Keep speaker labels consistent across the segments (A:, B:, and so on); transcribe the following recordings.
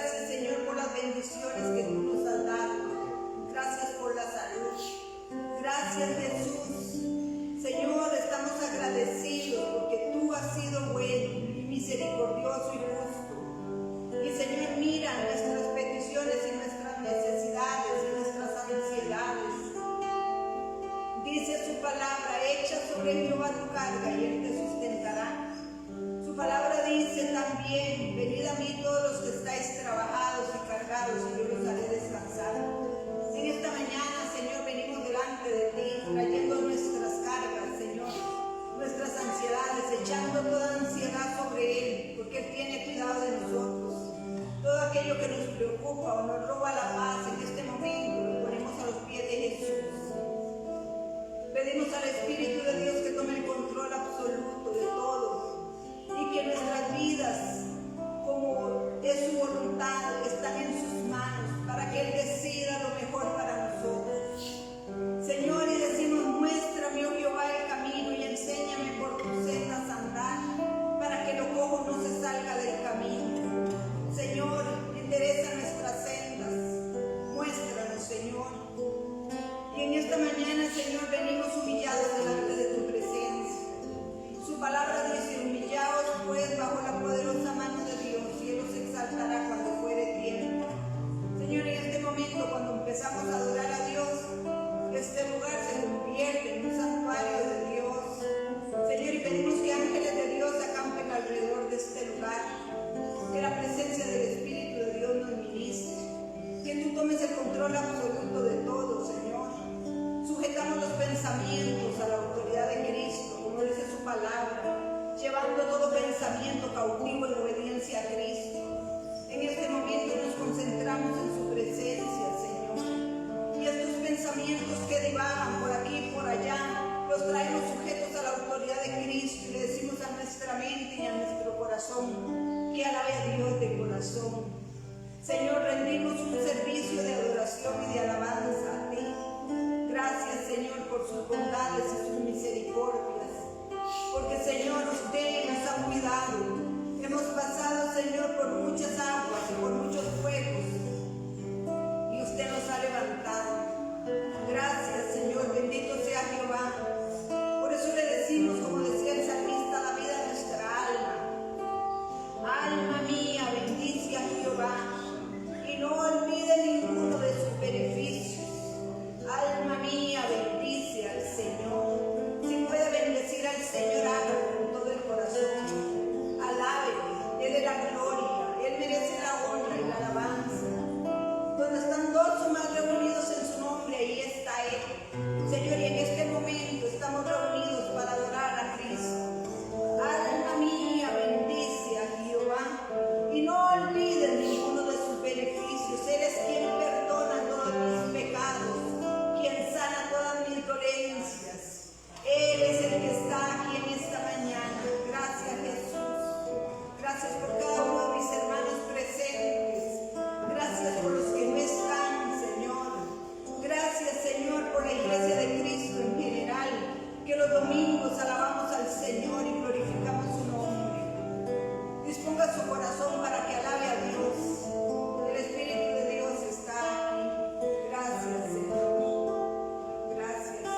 A: Gracias, Señor, por las bendiciones que tú nos has dado. Gracias por la salud. Gracias, Jesús. Señor, estamos agradecidos porque tú has sido bueno y misericordioso y justo. Y Señor, mira nuestras peticiones y nuestras necesidades y nuestras ansiedades. Dice su palabra: echa sobre Jehová tu carga y él te sustentará. Su palabra dice también: venid a mí todos los que estáis trabajados y cargados y yo los haré descansar. En esta mañana, Señor, venimos delante de ti trayendo nuestras cargas, Señor, nuestras ansiedades, echando toda ansiedad sobre él, porque él tiene cuidado de nosotros. Todo aquello que nos preocupa o nos roba la paz en este momento lo ponemos a los pies de Jesús. Pedimos al Espíritu de Dios que tome el control absoluto de todo y que nuestras vidas, como es su voluntad, están en sus manos para que Él decida lo mejor para nosotros. Señor, y decimos: muéstrame, oh Jehová, el camino y enséñame por tus sendas a andar, para que lo cojo no se salga del camino. Señor, endereza nuestras sendas, muéstranos, Señor. Y en esta mañana, Señor, venimos humillados delante de tu presencia. Su palabra dice: humillaos pues bajo la poderosa mano de Dios y Él os exaltará cuando fuere tiempo. Señor, en este momento, cuando empezamos a adorar a Dios, este lugar se convierte en un santuario de Dios. Señor, y pedimos que ángeles de Dios acampen alrededor de este lugar, que la presencia del Espíritu de Dios nos ministre, que tú tomes el control absoluto de todo, Señor. Sujetamos los pensamientos a la autoridad de Cristo, como dice su palabra, llevando todo pensamiento cautivo en obediencia a Cristo. En este momento nos concentramos en su presencia, Señor. Y estos pensamientos que divagan por aquí y por allá, los traemos sujetos a la autoridad de Cristo y le decimos a nuestra mente y a nuestro corazón que alabe a Dios de corazón. Señor, rendimos un servicio de adoración y de alabanza a ti. Gracias, Señor, por sus bondades y sus misericordias. Porque, Señor, usted nos ha cuidado. Hemos pasado, Señor, por muchas aguas y por muchos fuegos. Y usted nos ha levantado. Gracias, Señor. Bendito sea Jehová. Por eso le decimos, como decía el salmista: la vida de nuestra alma. Alma mía, bendice a Jehová. Y no olvide ninguno de sus beneficios. Alma mía, bendice al Señor. Si puede bendecir al Señor, hágalo con todo el corazón. Alábele, Él es la gloria, Él merece la honra y la alabanza. Donde están dos o más reunidos en su nombre, ahí está Él. Señor, y en este momento estamos reunidos para adorar a Cristo. Alma mía, bendice a Jehová. Y no olvides ninguno de sus beneficios. Él es quien perdona todos mis pecados, quien sana todas mis dolencias. Él es el que está aquí en esta mañana. Gracias, Jesús. Gracias por cada uno de mis hermanos presentes. Gracias por los que no están, Señor. Gracias, Señor, por la iglesia de Cristo en general, que los domingos alabamos al Señor y glorificamos su nombre. Disponga su corazón para que alabe a Dios. El Espíritu de Dios está aquí. Gracias, Señor. Gracias, Señor.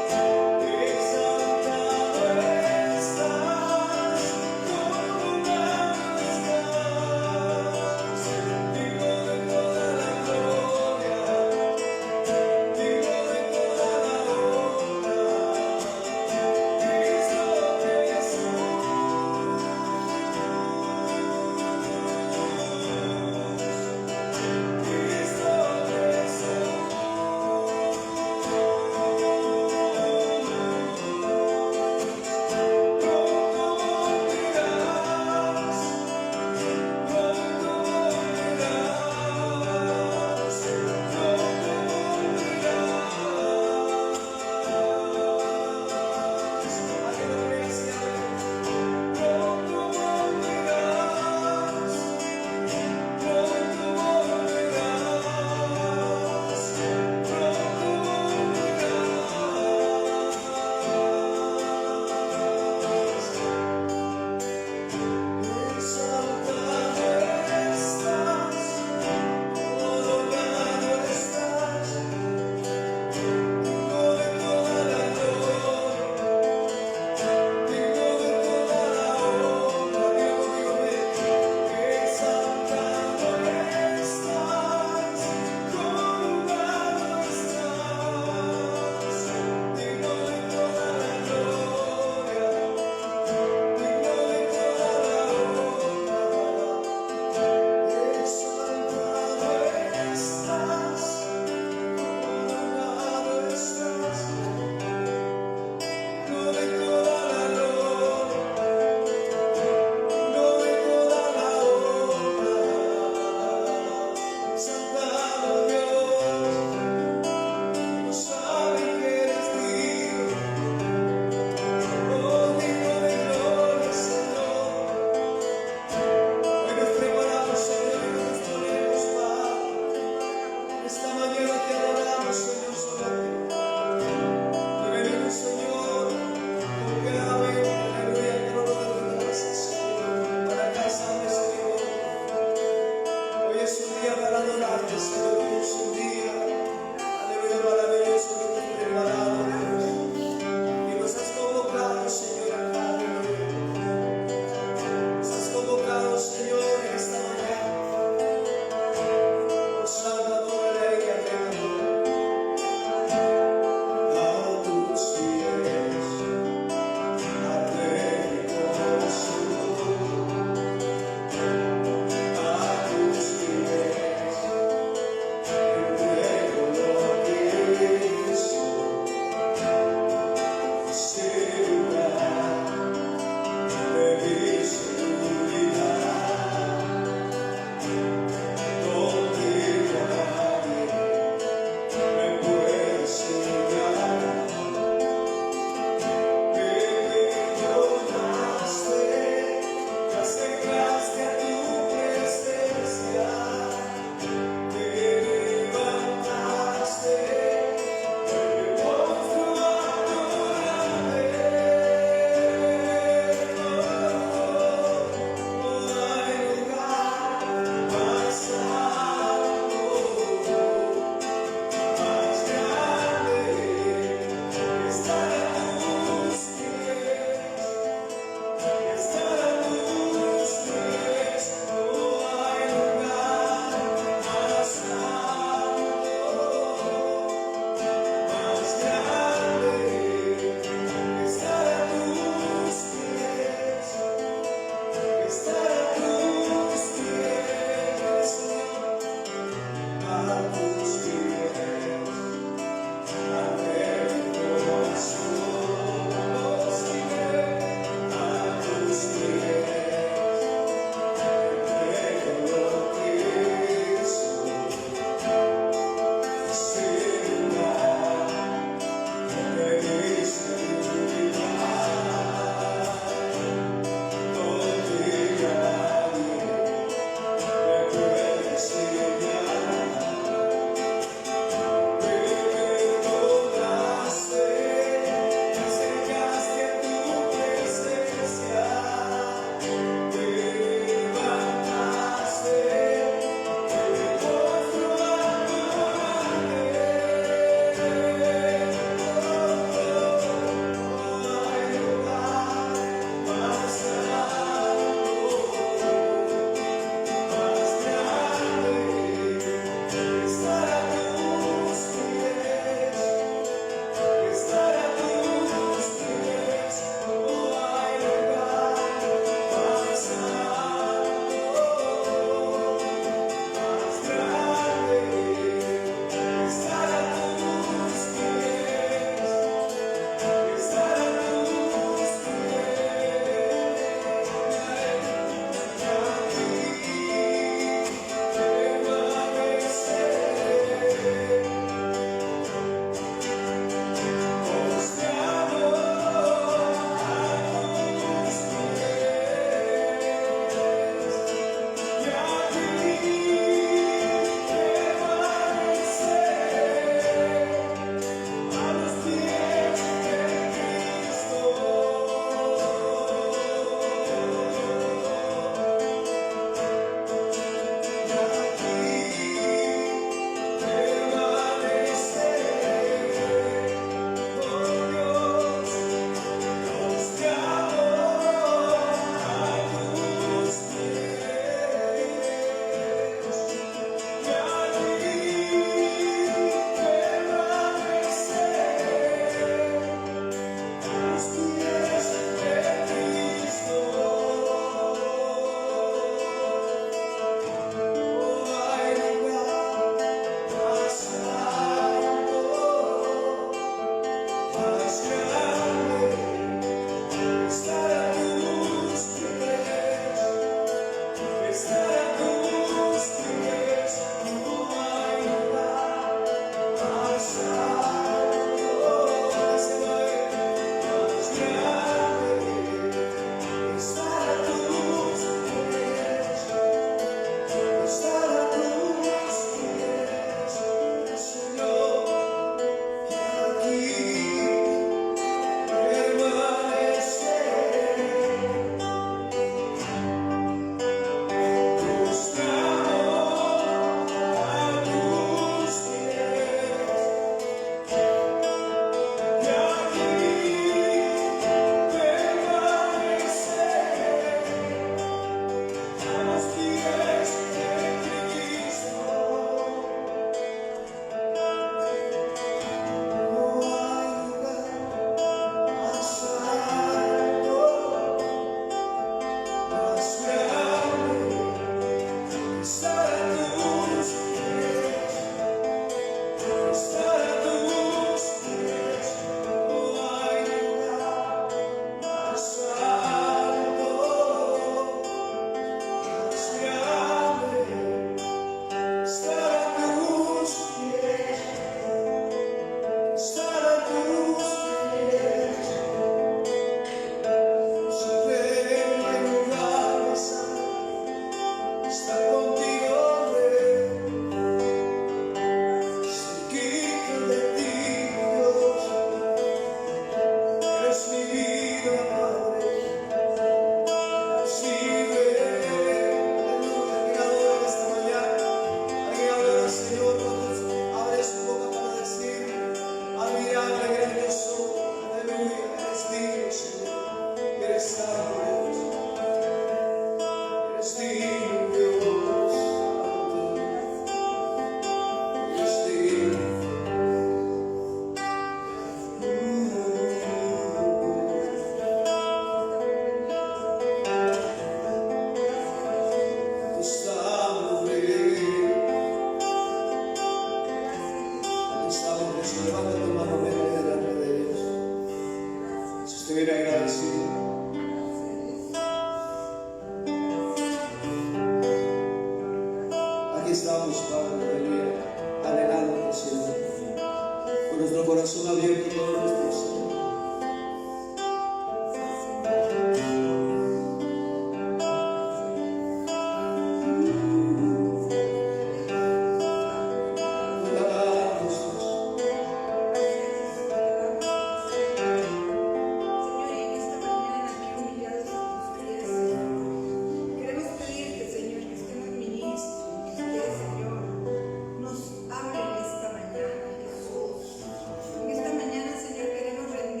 A: Esta mañana, Señor, queremos rendir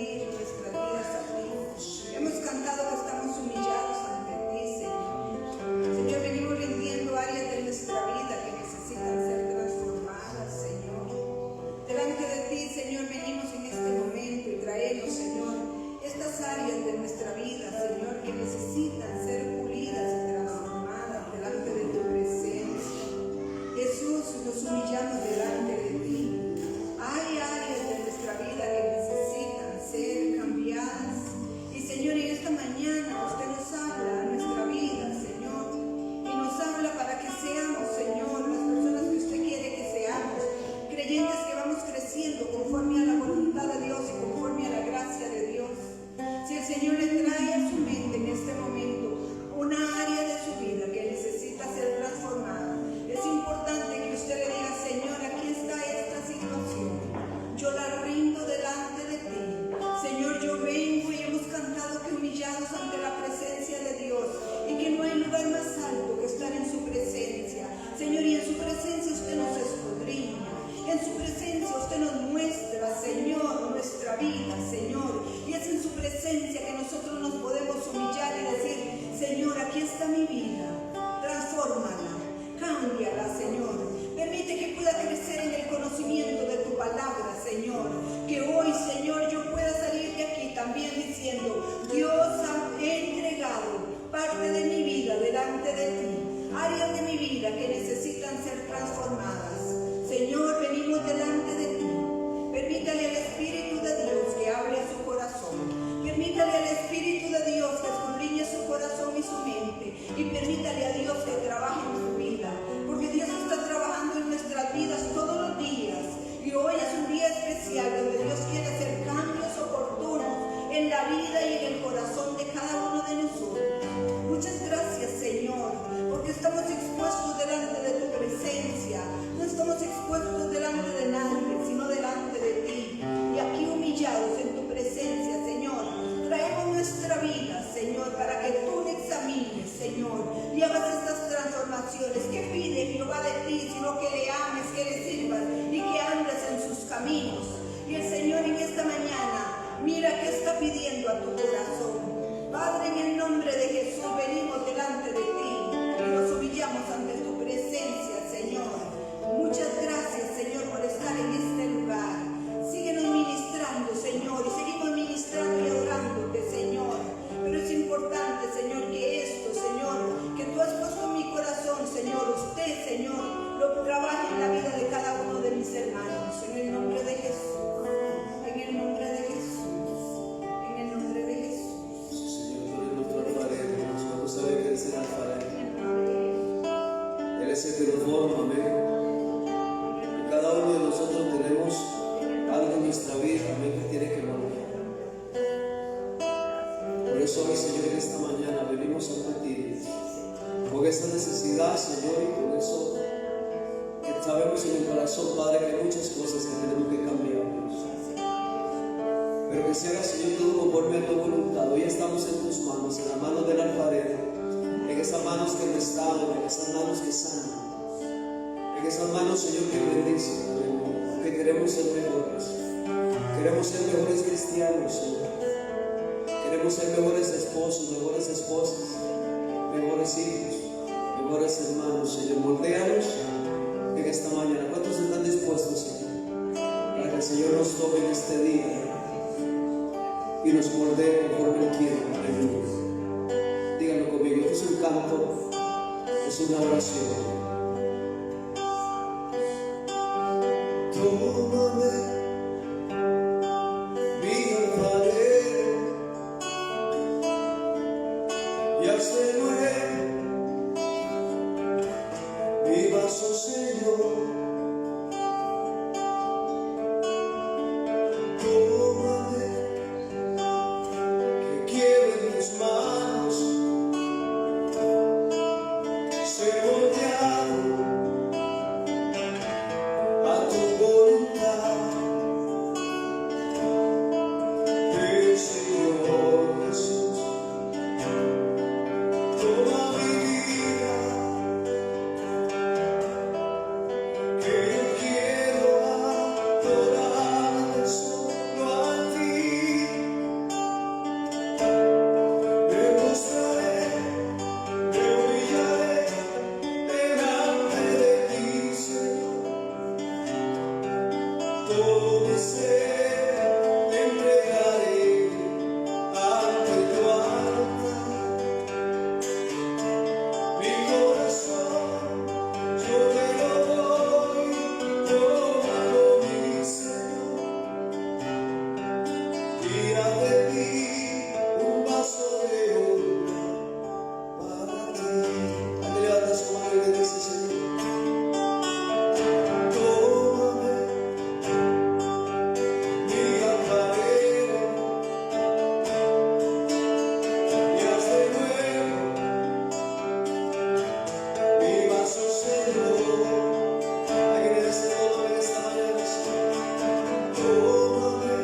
B: pues hoy, Señor, en esta mañana venimos a ti con esa necesidad, Señor, y con eso que sabemos en el corazón, Padre, que hay muchas cosas que tenemos que cambiar, Dios. Pero que se haga, Señor, todo conforme a tu voluntad. Hoy estamos en tus manos, en las manos del alfarero, en esas manos que restauran, en esas manos que sanan, en esas manos, Señor, que bendicen, porque queremos ser mejores. Queremos ser mejores cristianos, Señor. Queremos ser mejores esposos, mejores esposas, mejores hijos, mejores hermanos, Señor. Moldéanos en esta mañana. ¿Cuántos están dispuestos, Señor? Para que el Señor nos tome en este día y nos moldee conforme Él quiere. Aleluya. Díganlo conmigo. Esto es un canto, es una oración. Tómame, mi alfarero, y hazme nuevo mi vaso, Señor. Tómame, que quiero en tus manos ser moldeado a tu voluntad, Señor Jesús. Toma mi vida, que yo quiero adorarte solo a ti. Me mostraré, me humillaré delante de ti, Señor. Todo mi ser te entregaré ante tu altar. Mi corazón yo te lo doy, tómalo, mi Señor. Tira de mí un vaso de honra para ti. Hay que levantar su mano y le dice, Señor, tómame, mi alfarero, y haz de nuevo mi vaso, Señor. Hay que decir todo en esta mañana, Señor. Tómame,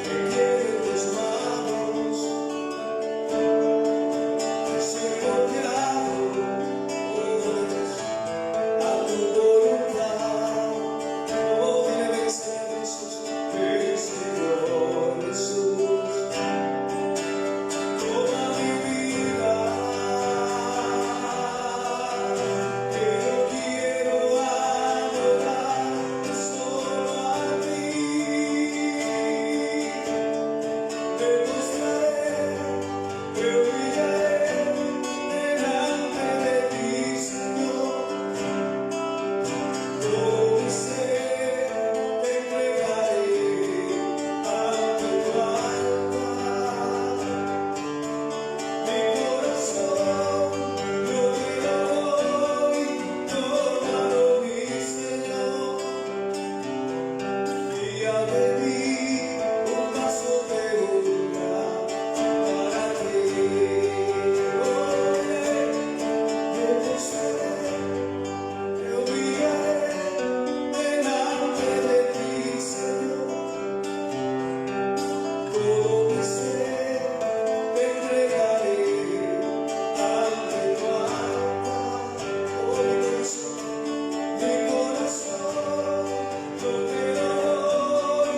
B: que quiero en tus manos ser moldeado, a tu voluntad. Oh, dile, ven, Señor Jesús, ven, Señor Jesús. Toma mi vida, que yo quiero adorarte solo a ti. Te mostraré, te humillaré delante de ti, Señor. Todo mi ser te entregaré ante tu altar. Mi corazón yo te lo doy, tómalo, mi Señor. Y haz de mí un vaso de honra para ti. Me mostraré, me humillaré delante de ti, Señor. Todo mi ser te entregaré ante tu altar. Oh, mi corazón yo te lo doy,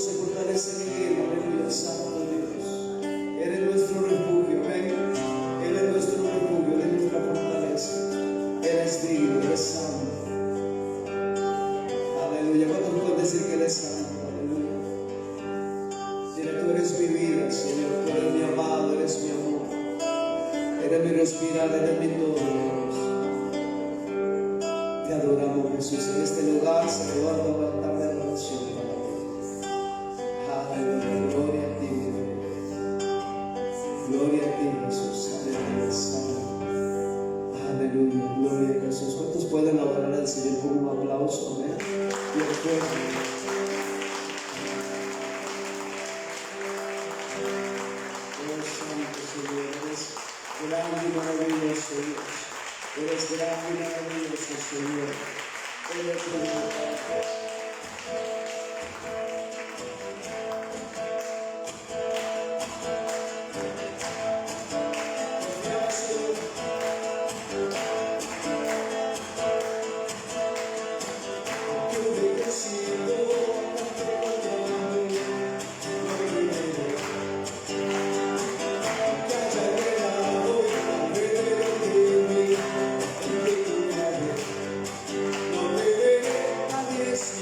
B: se fortalece en él, aleluya, santo Dios. Señor. Tú eres mi amado, eres mi amor. Eres mi respirar, eres mi todo, Dios. Te adoramos, Jesús. En este lugar se levanta un altar de adoración para ti. Aleluya, gloria a ti, mi Dios. Gloria a ti, Jesús. Aleluya, gloria a Jesús. ¿Cuántos pueden adorar al Señor con un aplauso? Amén. Dios fuerte. Grande y maravilloso Dios, eres grande y maravilloso Señor, eres yes.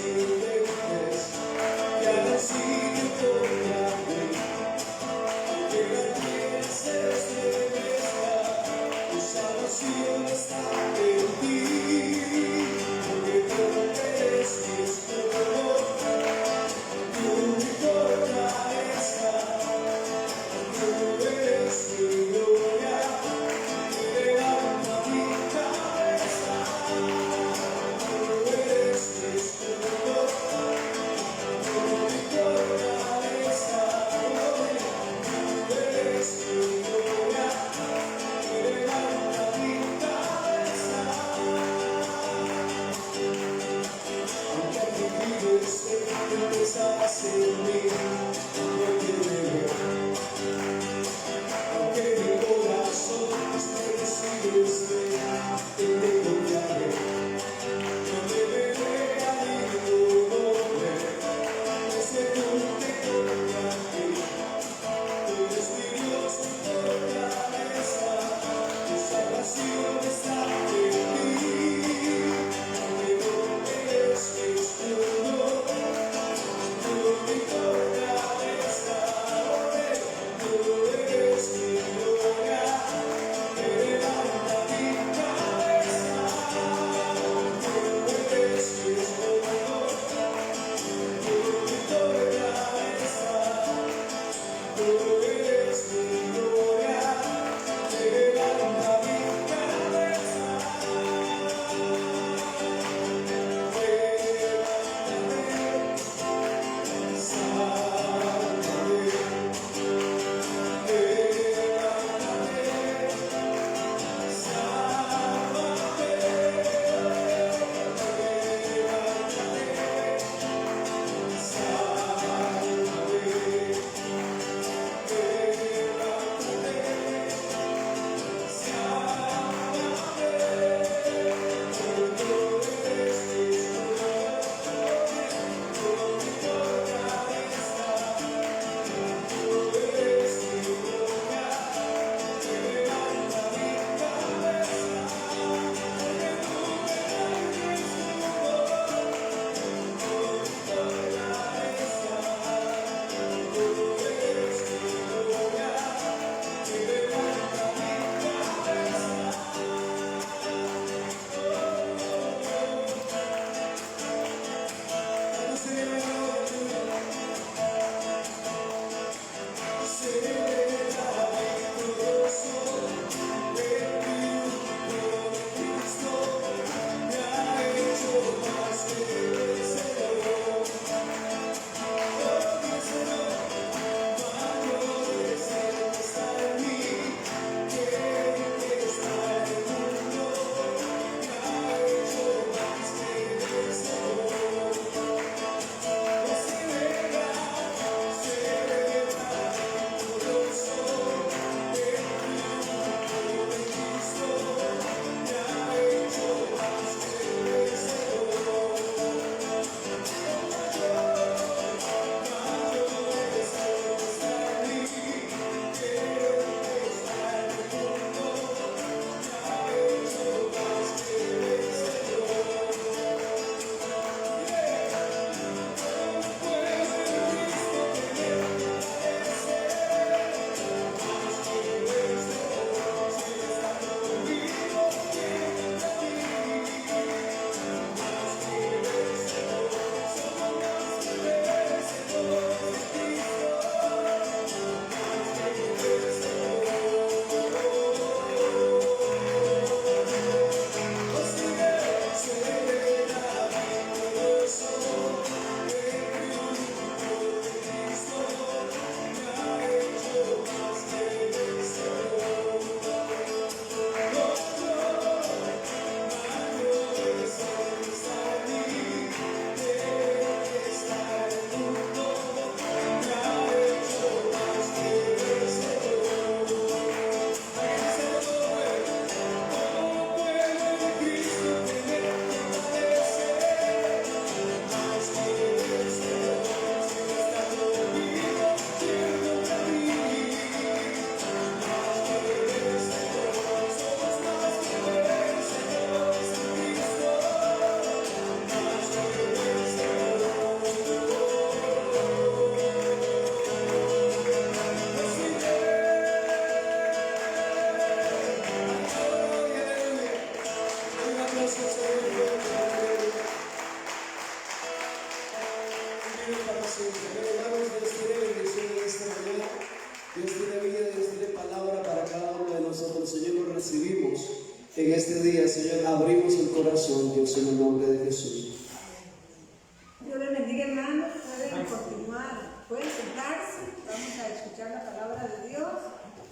B: En este día, Señor, abrimos el corazón, Dios, en el nombre de Jesús.
A: Dios les bendiga, hermanos. Pueden continuar, pueden sentarse. Vamos a escuchar la palabra de Dios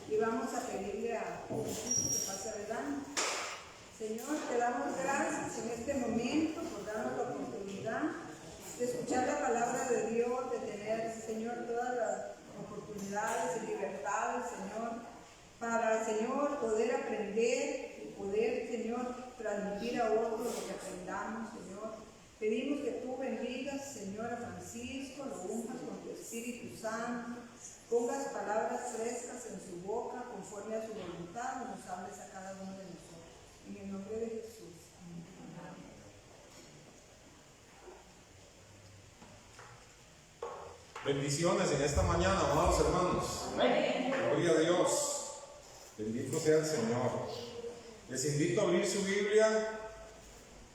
A: y vamos a pedirle a Jesús que pase adelante. Señor, te damos gracias en este momento por darnos la oportunidad de escuchar la palabra de Dios, de tener, Señor, todas las oportunidades y libertades, Señor, para, Señor, poder aprender y poder, Señor, transmitir a otros lo que aprendamos, Señor. Pedimos que tú bendigas, Señor, a Francisco, lo unjas con tu Espíritu Santo, pongas palabras frescas en su boca conforme a su voluntad y nos hables a cada uno de nosotros. En el nombre de Jesús. Amén.
C: Bendiciones en esta mañana, amados hermanos. Amén. Gloria a Dios. Bendito sea el Señor. Les invito a abrir su Biblia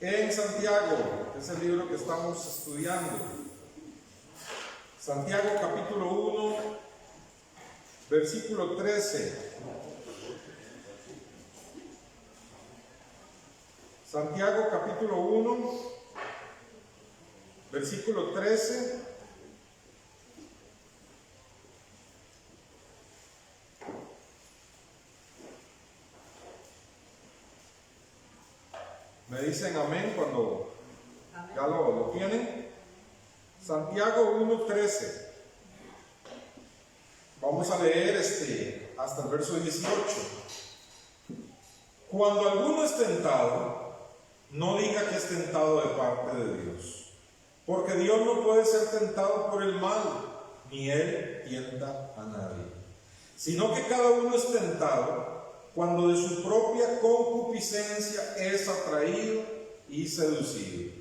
C: en Santiago, que es el libro que estamos estudiando. Santiago capítulo 1, versículo 13. Santiago capítulo 1, versículo 13. Me dicen amén cuando ya lo tienen. Santiago 1:13. Vamos a leer hasta el verso 18. Cuando alguno es tentado, no diga que es tentado de parte de Dios, porque Dios no puede ser tentado por el mal, ni Él tienta a nadie, sino que cada uno es tentado cuando de su propia concupiscencia es atraído y seducido.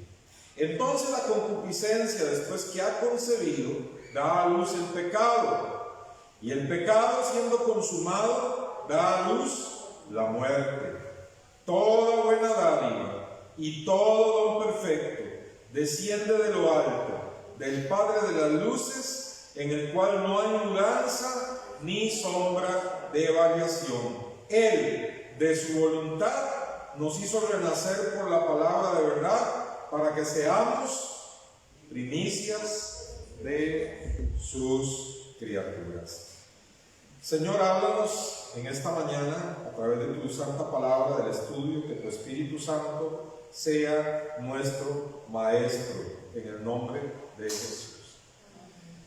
C: Entonces la concupiscencia, después que ha concebido, da a luz el pecado, y el pecado, siendo consumado, da a luz la muerte. Toda buena dádiva y todo don perfecto desciende de lo alto, del Padre de las luces, en el cual no hay mudanza ni sombra de variación. Él, de su voluntad, nos hizo renacer por la palabra de verdad, para que seamos primicias de sus criaturas. Señor, háblanos en esta mañana a través de tu santa palabra, del estudio, que tu Espíritu Santo sea nuestro Maestro, en el nombre de Jesús.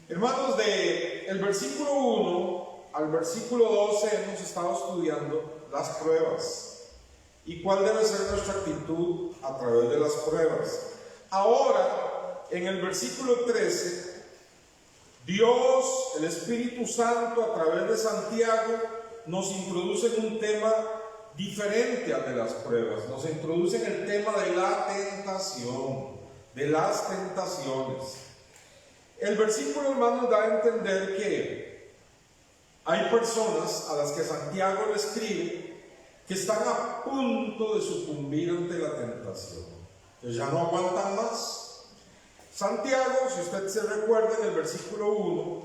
C: Hermanos, del versículo 1 al versículo 12 hemos estado estudiando las pruebas y cuál debe ser nuestra actitud a través de las pruebas. Ahora, en el versículo 13, Dios, el Espíritu Santo, a través de Santiago, nos introduce en un tema diferente al de las pruebas. Nos introduce en el tema de la tentación, de las tentaciones. El versículo, hermanos, da a entender que hay personas a las que Santiago le escribe que están a punto de sucumbir ante la tentación, que ya no aguantan más. Santiago, si usted se recuerda, en el versículo 1,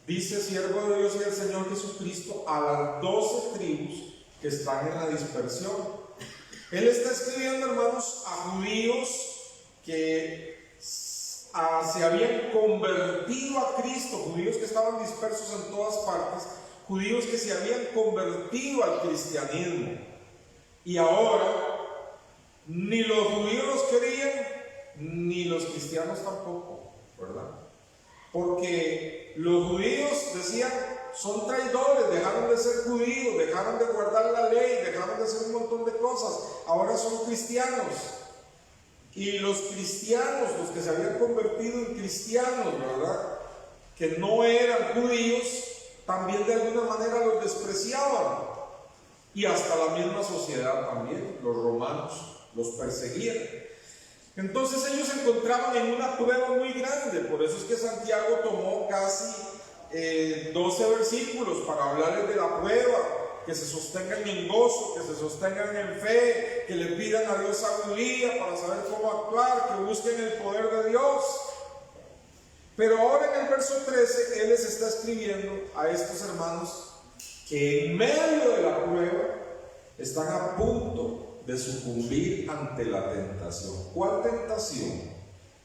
C: dice: siervo de Dios y del Señor Jesucristo, a las 12 tribus que están en la dispersión. Él está escribiendo, hermanos, a judíos que se habían convertido a Cristo, judíos que estaban dispersos en todas partes, judíos que se habían convertido al cristianismo, y ahora ni los judíos los querían, ni los cristianos tampoco, ¿verdad? Porque los judíos decían: son traidores, dejaron de ser judíos, dejaron de guardar la ley, dejaron de hacer un montón de cosas, ahora son cristianos. Y los cristianos, los que se habían convertido en cristianos, ¿verdad?, que no eran judíos, también de alguna manera los despreciaban, y hasta la misma sociedad también, los romanos, los perseguían. Entonces ellos se encontraban en una prueba muy grande. Por eso es que Santiago tomó casi 12 versículos para hablarles de la prueba, que se sostengan en gozo, que se sostengan en fe, que le pidan a Dios sabiduría para saber cómo actuar, que busquen el poder de Dios. Pero ahora en el verso 13, Él les está escribiendo a estos hermanos que en medio de la prueba están a punto de sucumbir ante la tentación. ¿Cuál tentación?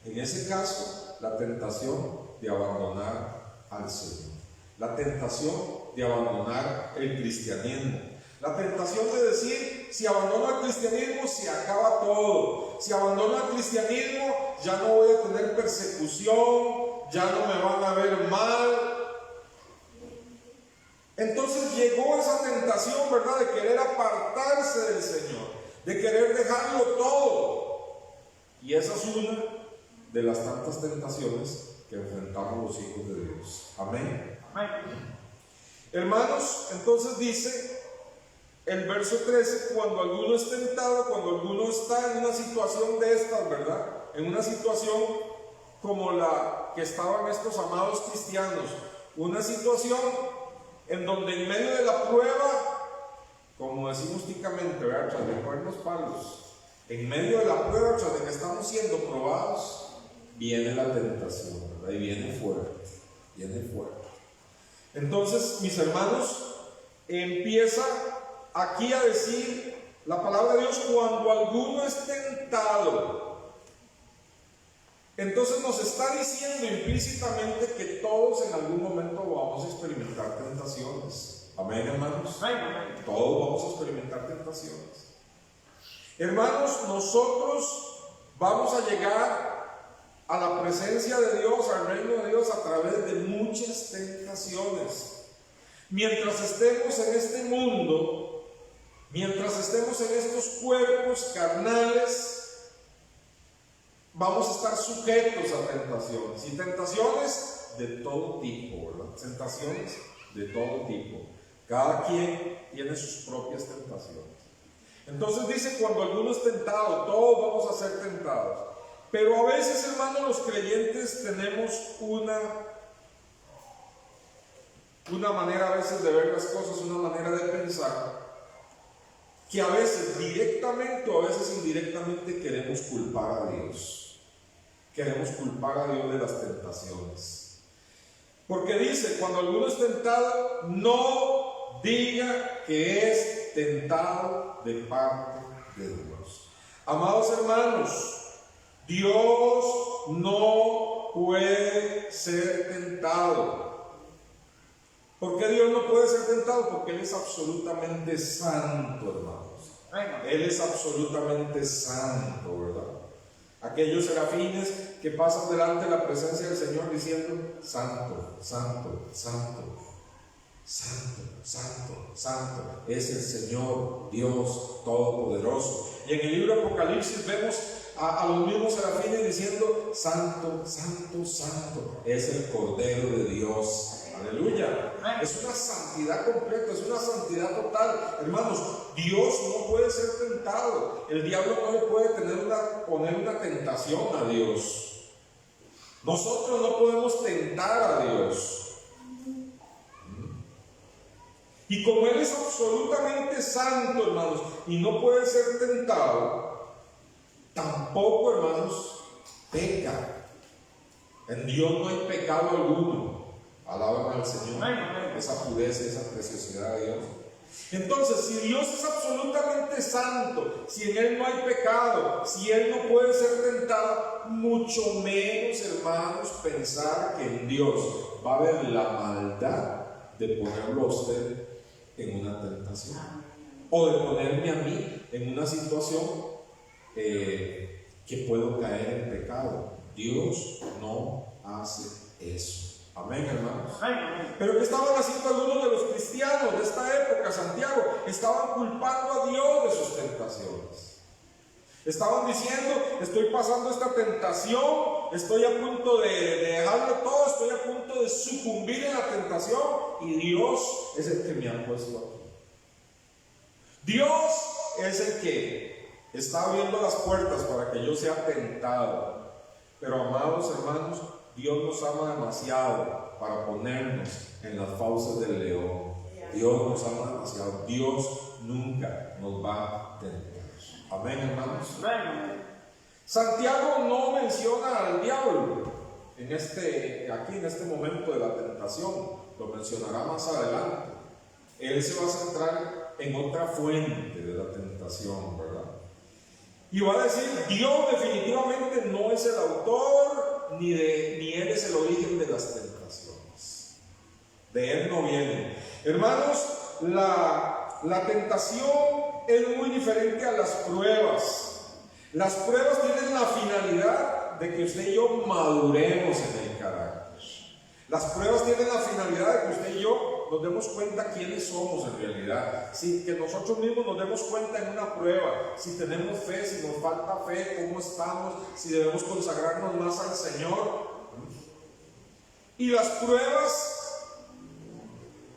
C: En ese caso, la tentación de abandonar al Señor, la tentación de abandonar el cristianismo, la tentación de decir, si abandono el cristianismo se acaba todo, si abandono el cristianismo ya no voy a tener persecución, ya no me van a ver mal. Entonces llegó esa tentación, ¿verdad?, de querer apartarse del Señor, de querer dejarlo todo. Y esa es una de las tantas tentaciones que enfrentamos los hijos de Dios. Amén. Amén. Hermanos, entonces dice el verso 13, cuando alguno es tentado, cuando alguno está en una situación de estas, ¿verdad?, en una situación como la que estaban estos amados cristianos, una situación en donde en medio de la prueba, como decimos típicamente, ¿verdad?, tras de cuernos palos, en medio de la prueba, tras de que estamos siendo probados, viene la tentación, ¿verdad?, y viene fuerte, viene fuerte. Entonces, mis hermanos, empieza aquí a decir la palabra de Dios, cuando alguno es tentado. Entonces nos está diciendo implícitamente que todos en algún momento vamos a experimentar tentaciones. Amén, hermanos. Todos vamos a experimentar tentaciones. Hermanos, nosotros vamos a llegar a la presencia de Dios, al reino de Dios, a través de muchas tentaciones. Mientras estemos en este mundo, mientras estemos en estos cuerpos carnales, vamos a estar sujetos a tentaciones, y tentaciones de todo tipo, ¿verdad? Tentaciones de todo tipo. Cada quien tiene sus propias tentaciones. Entonces dice, cuando alguno es tentado, todos vamos a ser tentados. Pero a veces, hermanos, los creyentes tenemos una manera a veces de ver las cosas, una manera de pensar, que a veces directamente o a veces indirectamente queremos culpar a Dios. Queremos culpar a Dios de las tentaciones. Porque dice, cuando alguno es tentado, no diga que es tentado de parte de Dios. Amados hermanos, Dios no puede ser tentado. ¿Por qué Dios no puede ser tentado? Porque Él es absolutamente santo, hermanos. Él es absolutamente santo, ¿verdad? Aquellos serafines que pasan delante de la presencia del Señor diciendo, santo, santo, santo, santo, santo, santo, es el Señor Dios Todopoderoso. Y en el libro de Apocalipsis vemos a los mismos serafines diciendo, santo, santo, santo, es el Cordero de Dios. Aleluya. Es una santidad completa, es una santidad total. Hermanos, Dios no puede ser tentado. El diablo no le puede poner una tentación a Dios. Nosotros no podemos tentar a Dios. Y como Él es absolutamente santo, hermanos, y no puede ser tentado, tampoco, hermanos, peca. En Dios no hay pecado alguno. Alaban al Señor, esa pureza, esa preciosidad de Dios. Entonces, si Dios es absolutamente santo, si en Él no hay pecado, si Él no puede ser tentado, mucho menos, hermanos, pensar que en Dios va a haber la maldad de ponerlo a usted en una tentación, o de ponerme a mí en una situación que puedo caer en pecado. Dios no hace eso. Amén, hermanos. Pero ¿qué estaban haciendo algunos de los cristianos de esta época, Santiago? Estaban culpando a Dios de sus tentaciones. Estaban diciendo, estoy pasando esta tentación, estoy a punto de dejarlo todo, estoy a punto de sucumbir en la tentación, y Dios es el que me ha puesto aquí. Dios es el que está abriendo las puertas para que yo sea tentado. Pero, amados hermanos, Dios nos ama demasiado para ponernos en las fauces del león. Dios nos ama demasiado. Dios nunca nos va a tentar. Amén, hermanos. Santiago no menciona al diablo aquí en este momento de la tentación. Lo mencionará más adelante. Él se va a centrar en otra fuente de la tentación, ¿verdad? Y va a decir, Dios definitivamente no es el autor, ni Él es el origen de las tentaciones. De Él no viene. Hermanos, la tentación es muy diferente a las pruebas. Las pruebas tienen la finalidad de que usted y yo maduremos en el carácter. Las pruebas tienen la finalidad de que usted y yo nos demos cuenta quiénes somos en realidad. Si que nosotros mismos nos demos cuenta en una prueba, si tenemos fe, si nos falta fe, cómo estamos, si debemos consagrarnos más al Señor. Y las pruebas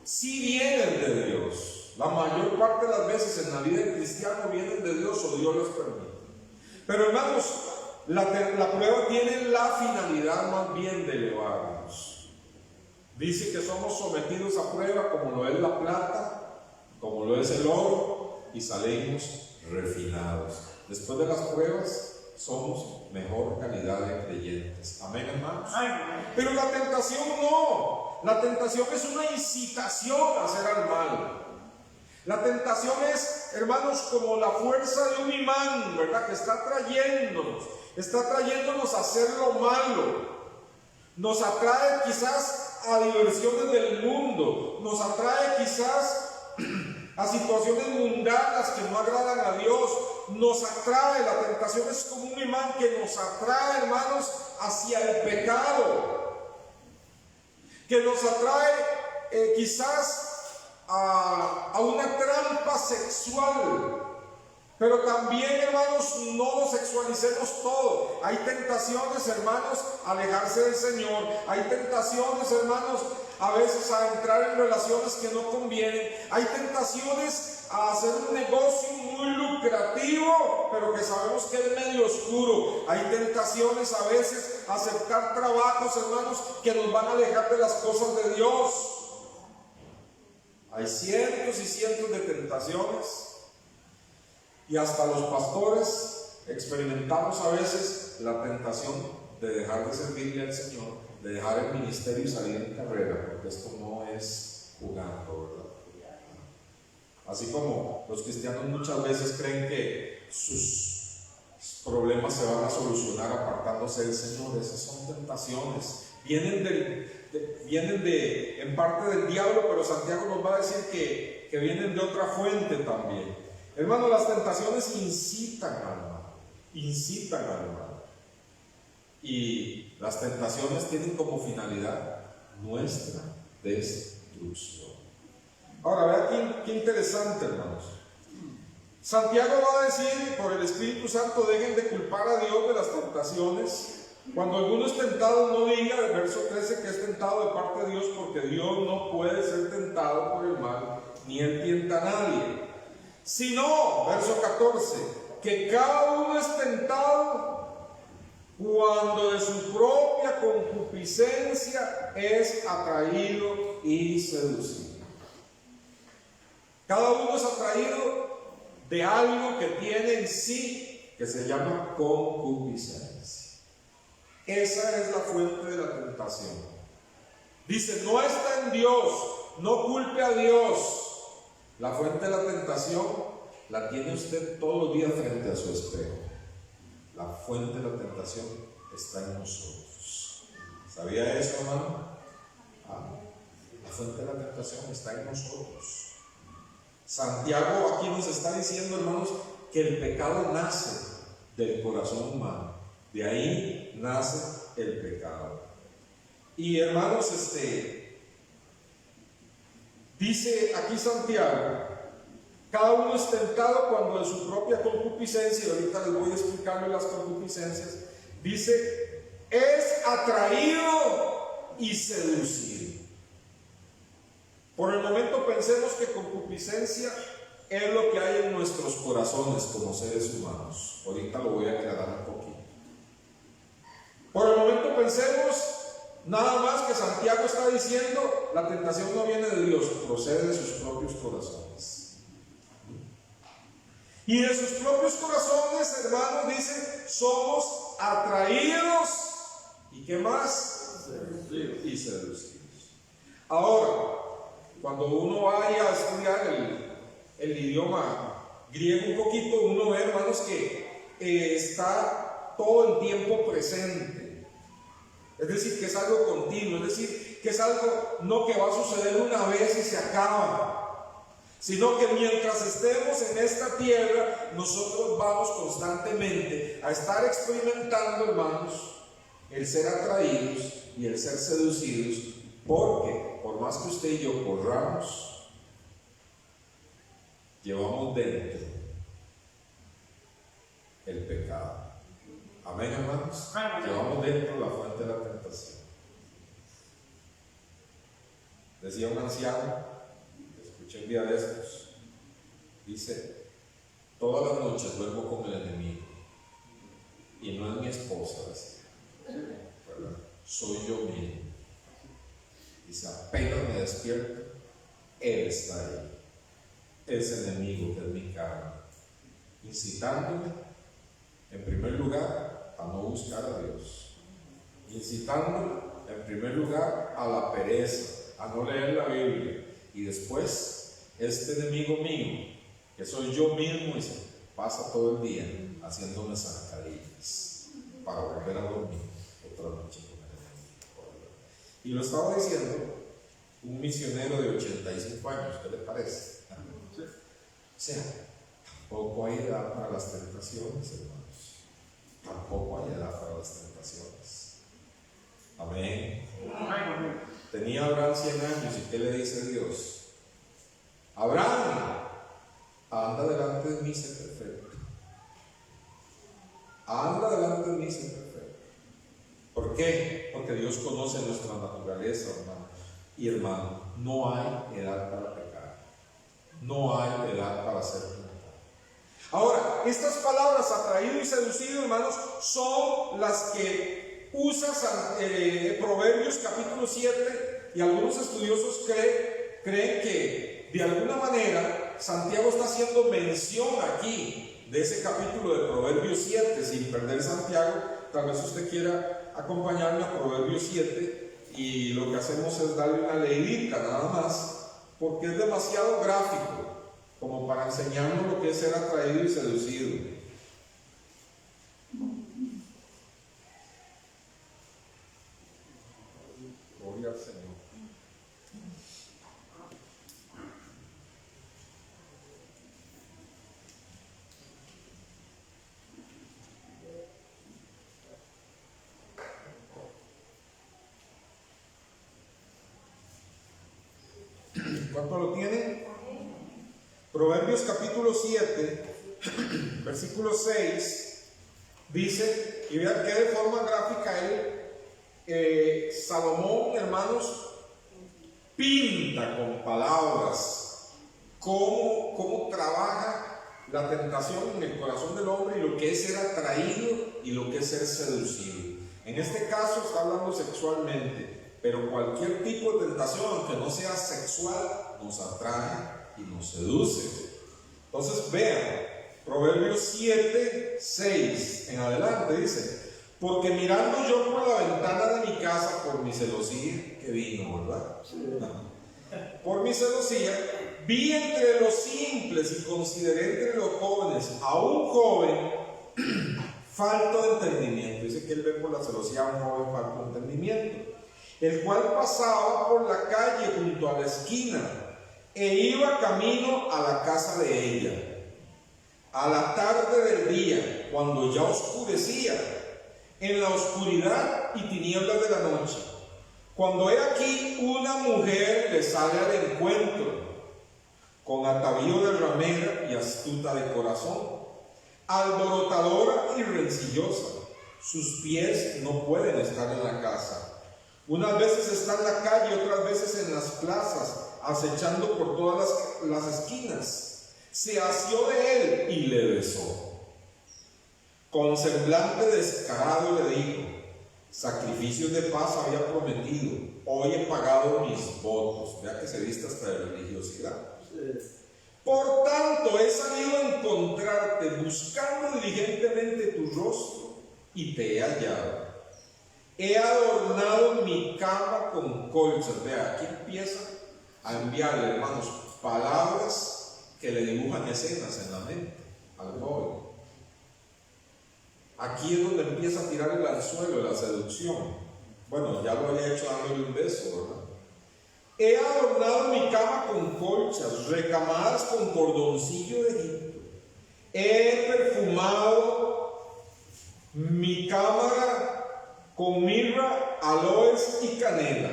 C: sí vienen de Dios. La mayor parte de las veces en la vida del cristiano vienen de Dios o Dios las permite. Pero hermanos, la prueba tiene la finalidad más bien de elevarnos. Dice que somos sometidos a prueba como lo es la plata, como lo es el oro, y salimos refinados. Después de las pruebas somos mejor calidad de creyentes. Amén, hermanos. Pero la tentación no. La tentación es una incitación a hacer al mal. La tentación es, hermanos, como la fuerza de un imán, ¿verdad? Que está trayéndonos a hacer lo malo. Nos atrae quizás a diversiones del mundo, nos atrae quizás a situaciones mundanas que no agradan a Dios, nos atrae, la tentación es como un imán que nos atrae, hermanos, hacia el pecado, que nos atrae quizás a una trampa sexual. Pero también, hermanos, no lo sexualicemos todo. Hay tentaciones, hermanos, a alejarse del Señor. Hay tentaciones, hermanos, a veces a entrar en relaciones que no convienen. Hay tentaciones a hacer un negocio muy lucrativo, pero que sabemos que es medio oscuro. Hay tentaciones a veces a aceptar trabajos, hermanos, que nos van a alejar de las cosas de Dios. Hay cientos y cientos de tentaciones. Y hasta los pastores experimentamos a veces la tentación de dejar de servirle al Señor, de dejar el ministerio y salir en carrera, porque esto no es jugando, ¿verdad? Así como los cristianos muchas veces creen que sus problemas se van a solucionar apartándose del Señor. Esas son tentaciones, vienen en parte del diablo, pero Santiago nos va a decir que vienen de otra fuente también. Hermanos, las tentaciones incitan al mal. Y las tentaciones tienen como finalidad nuestra destrucción. Ahora, vean qué interesante, hermanos. Santiago va a decir, por el Espíritu Santo, dejen de culpar a Dios de las tentaciones. Cuando alguno es tentado, no diga, el verso 13, que es tentado de parte de Dios, porque Dios no puede ser tentado por el mal, ni Él tienta a nadie. Sino, verso 14, que cada uno es tentado cuando de su propia concupiscencia es atraído y seducido. Cada uno es atraído de algo que tiene en sí, que se llama concupiscencia. Esa es la fuente de la tentación. Dice, no está en Dios, no culpe a Dios. La fuente de la tentación la tiene usted todos los días frente a su espejo. La fuente de la tentación está en nosotros. ¿Sabía eso, hermano? La fuente de la tentación está en nosotros. Santiago aquí nos está diciendo, hermanos, que el pecado nace del corazón humano. De ahí nace el pecado. Y hermanos, dice aquí Santiago, cada uno es tentado cuando de su propia concupiscencia, y ahorita les voy a explicarles las concupiscencias, dice, es atraído y seducido. Por el momento pensemos que concupiscencia es lo que hay en nuestros corazones como seres humanos. Ahorita lo voy a aclarar un poquito. Por el momento pensemos nada más que Santiago está diciendo, la tentación no viene de Dios, procede de sus propios corazones. Y de sus propios corazones, hermanos, dice, somos atraídos, ¿y qué más? Y seducidos. Ahora, cuando uno vaya a estudiar el idioma griego un poquito, uno ve, hermanos, que está todo el tiempo presente. Es decir, que es algo continuo, es decir, que es algo no que va a suceder una vez y se acaba, sino que mientras estemos en esta tierra, nosotros vamos constantemente a estar experimentando, hermanos, el ser atraídos y el ser seducidos, porque por más que usted y yo corramos, llevamos dentro el pecado. Amén, hermanos. Llevamos dentro la fuente de la tentación. Decía un anciano, escuché un día de estos, dice: todas las noches duermo con el enemigo, y no es mi esposa, decía, soy yo mismo. Dice: apenas me despierto, él está ahí, ese enemigo que es mi carne, incitándome, en primer lugar, a no buscar a Dios, incitándome, en primer lugar, a la pereza, a no leer la Biblia, y después, este enemigo mío, que soy yo mismo, y se pasa todo el día haciéndome zancadillas para volver a dormir otra noche con el enemigo. Y lo estaba diciendo un misionero de 85 años, ¿qué le parece? O sea, tampoco hay edad para las tentaciones, hermanos. Tampoco hay edad para las tentaciones. Amén. Tenía Abraham 100 años, ¿y qué le dice Dios? Abraham, anda delante de mí, sé perfecto. Anda delante de mí, sé perfecto. ¿Por qué? Porque Dios conoce nuestra naturaleza, hermano. Y hermano, no hay edad para pecar. No hay edad para ser tentado. Ahora, estas palabras atraído y seducido, hermanos, son las que usa Proverbios capítulo 7, y algunos estudiosos creen que de alguna manera Santiago está haciendo mención aquí de ese capítulo de Proverbios 7. Sin perder Santiago, tal vez usted quiera acompañarme a Proverbios 7, y lo que hacemos es darle una leidita nada más, porque es demasiado gráfico como para enseñarnos lo que es ser atraído y seducido. Gloria al Señor. ¿Cuánto lo tiene? Proverbios capítulo 7, versículo 6, dice, y vean que de forma gráfica Salomón, hermanos, pinta con palabras cómo trabaja la tentación en el corazón del hombre, y lo que es ser atraído y lo que es ser seducido. En este caso está hablando sexualmente, pero cualquier tipo de tentación, aunque no sea sexual, nos atrae y nos seduce. Entonces vean, Proverbios 7, 6 en adelante dice: porque mirando yo por la ventana de mi casa, por mi celosía, que vino, ¿verdad? Por mi celosía, vi entre los simples y consideré entre los jóvenes a un joven falto de entendimiento. Dice que él ve por la celosía a un joven falto de entendimiento, el cual pasaba por la calle junto a la esquina e iba camino a la casa de ella a la tarde del día, cuando ya oscurecía, en la oscuridad y tinieblas de la noche, cuando he aquí una mujer le sale al encuentro, con atavío de ramera y astuta de corazón, alborotadora y rencillosa. Sus pies no pueden estar en la casa. Unas veces está en la calle, otras veces en las plazas, acechando por todas las esquinas. Se asió de él y le besó. Con semblante descarado le dijo: sacrificios de paz había prometido, hoy he pagado mis votos. Vea que se viste hasta de religiosidad. Por tanto, he salido a encontrarte, buscando diligentemente tu rostro, y te he hallado. He adornado mi cama con colchas. Vea, aquí empieza a enviarle, hermanos, palabras que le dibujan escenas en la mente al joven. aquí es donde empieza a tirar el anzuelo de la seducción. Bueno, ya lo había hecho dándole un beso, ¿verdad? He adornado mi cama con colchas, recamadas con cordoncillo de Egipto. He perfumado mi cámara con mirra, aloes y canela.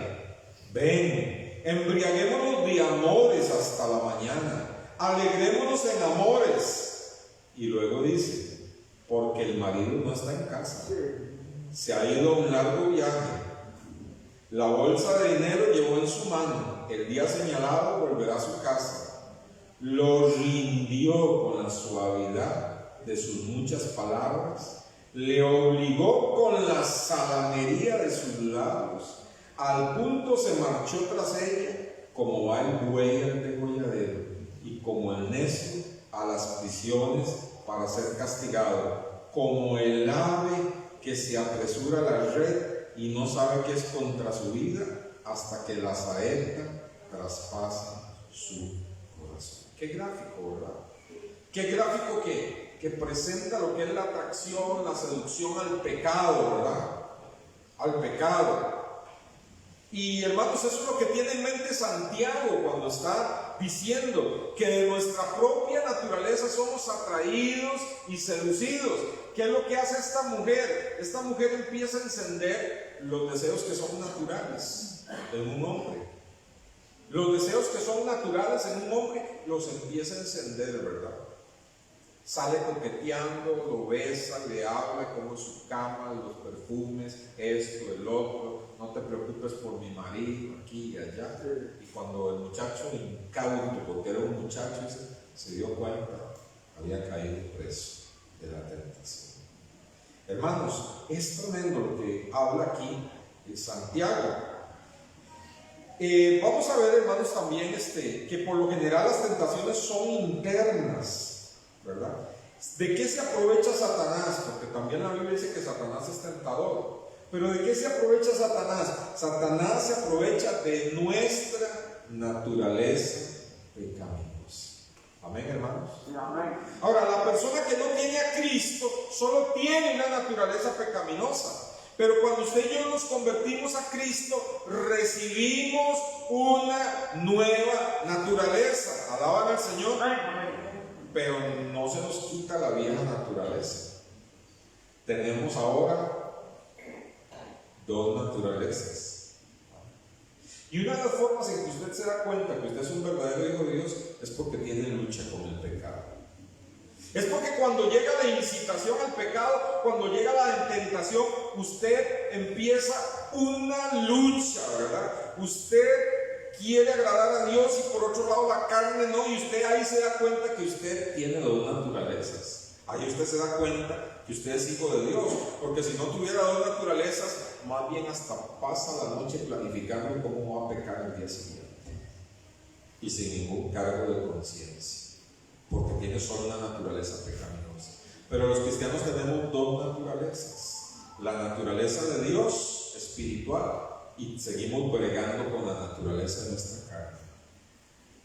C: Ven, embriaguémonos de amores hasta la mañana, alegrémonos en amores. Y luego dice, porque el marido no está en casa, se ha ido a un largo viaje. La bolsa de dinero llevó en su mano, el día señalado volverá a su casa. Lo rindió con la suavidad de sus muchas palabras, le obligó con la salamería de sus labios, al punto se marchó tras ella, como va el buey al degolladero, y como el necio a las prisiones para ser castigado, como el ave que se apresura a la red y no sabe qué es contra su vida hasta que la saeta traspasa su corazón. Qué gráfico, ¿verdad? Qué gráfico que presenta lo que es la atracción, la seducción al pecado, ¿verdad? Al pecado. Y hermanos, eso es lo que tiene en mente Santiago cuando está diciendo que de nuestra propia naturaleza somos atraídos y seducidos. ¿Qué es lo que hace esta mujer? Esta mujer empieza a encender los deseos que son naturales en un hombre. Los deseos que son naturales en un hombre los empieza a encender, ¿verdad? Sale coqueteando, lo besa, le habla como en su cama, los perfumes, esto, el otro. No te preocupes por mi marido, aquí y allá. Y cuando el muchacho, incauto, porque era un muchacho, se dio cuenta, había caído preso de la tentación. Hermanos, es tremendo lo que habla aquí Santiago. Vamos a ver, hermanos, también que por lo general las tentaciones son internas, ¿verdad? ¿De qué se aprovecha Satanás? Porque también la Biblia dice que Satanás es tentador. Pero ¿de qué se aprovecha Satanás? Satanás se aprovecha de nuestra naturaleza pecaminosa. Amén, hermanos.
D: Amén.
C: Ahora, la persona que no tiene a Cristo solo tiene una naturaleza pecaminosa. Pero cuando usted y yo nos convertimos a Cristo, recibimos una nueva naturaleza. Alaban al Señor. Pero no se nos quita la vieja naturaleza. Tenemos ahora dos naturalezas. Y una de las formas en que usted se da cuenta que usted es un verdadero hijo de Dios es porque tiene lucha con el pecado. Es porque cuando llega la incitación al pecado, cuando llega la tentación, usted empieza una lucha, ¿verdad? Usted quiere agradar a Dios y por otro lado la carne no, y usted ahí se da cuenta que usted tiene dos naturalezas. Ahí usted se da cuenta que usted es hijo de Dios, porque si no tuviera dos naturalezas, más bien hasta pasa la noche planificando cómo va a pecar el día siguiente y sin ningún cargo de conciencia, porque tiene solo una naturaleza pecaminosa. Pero los cristianos tenemos dos naturalezas: la naturaleza de Dios espiritual, y seguimos bregando con la naturaleza de nuestra carne.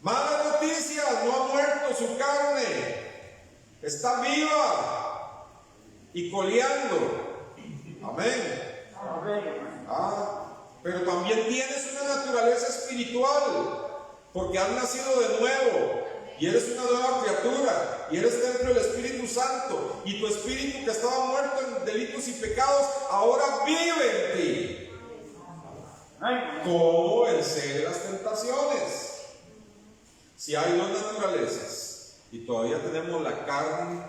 C: Malas noticias, no ha muerto su carne, está viva y coleando. Amén. Pero también tienes una naturaleza espiritual, porque has nacido de nuevo y eres una nueva criatura y eres templo del Espíritu Santo, y tu espíritu que estaba muerto en delitos y pecados ahora vive en ti. ¿Cómo vencer las tentaciones? Si hay dos naturalezas y todavía tenemos la carne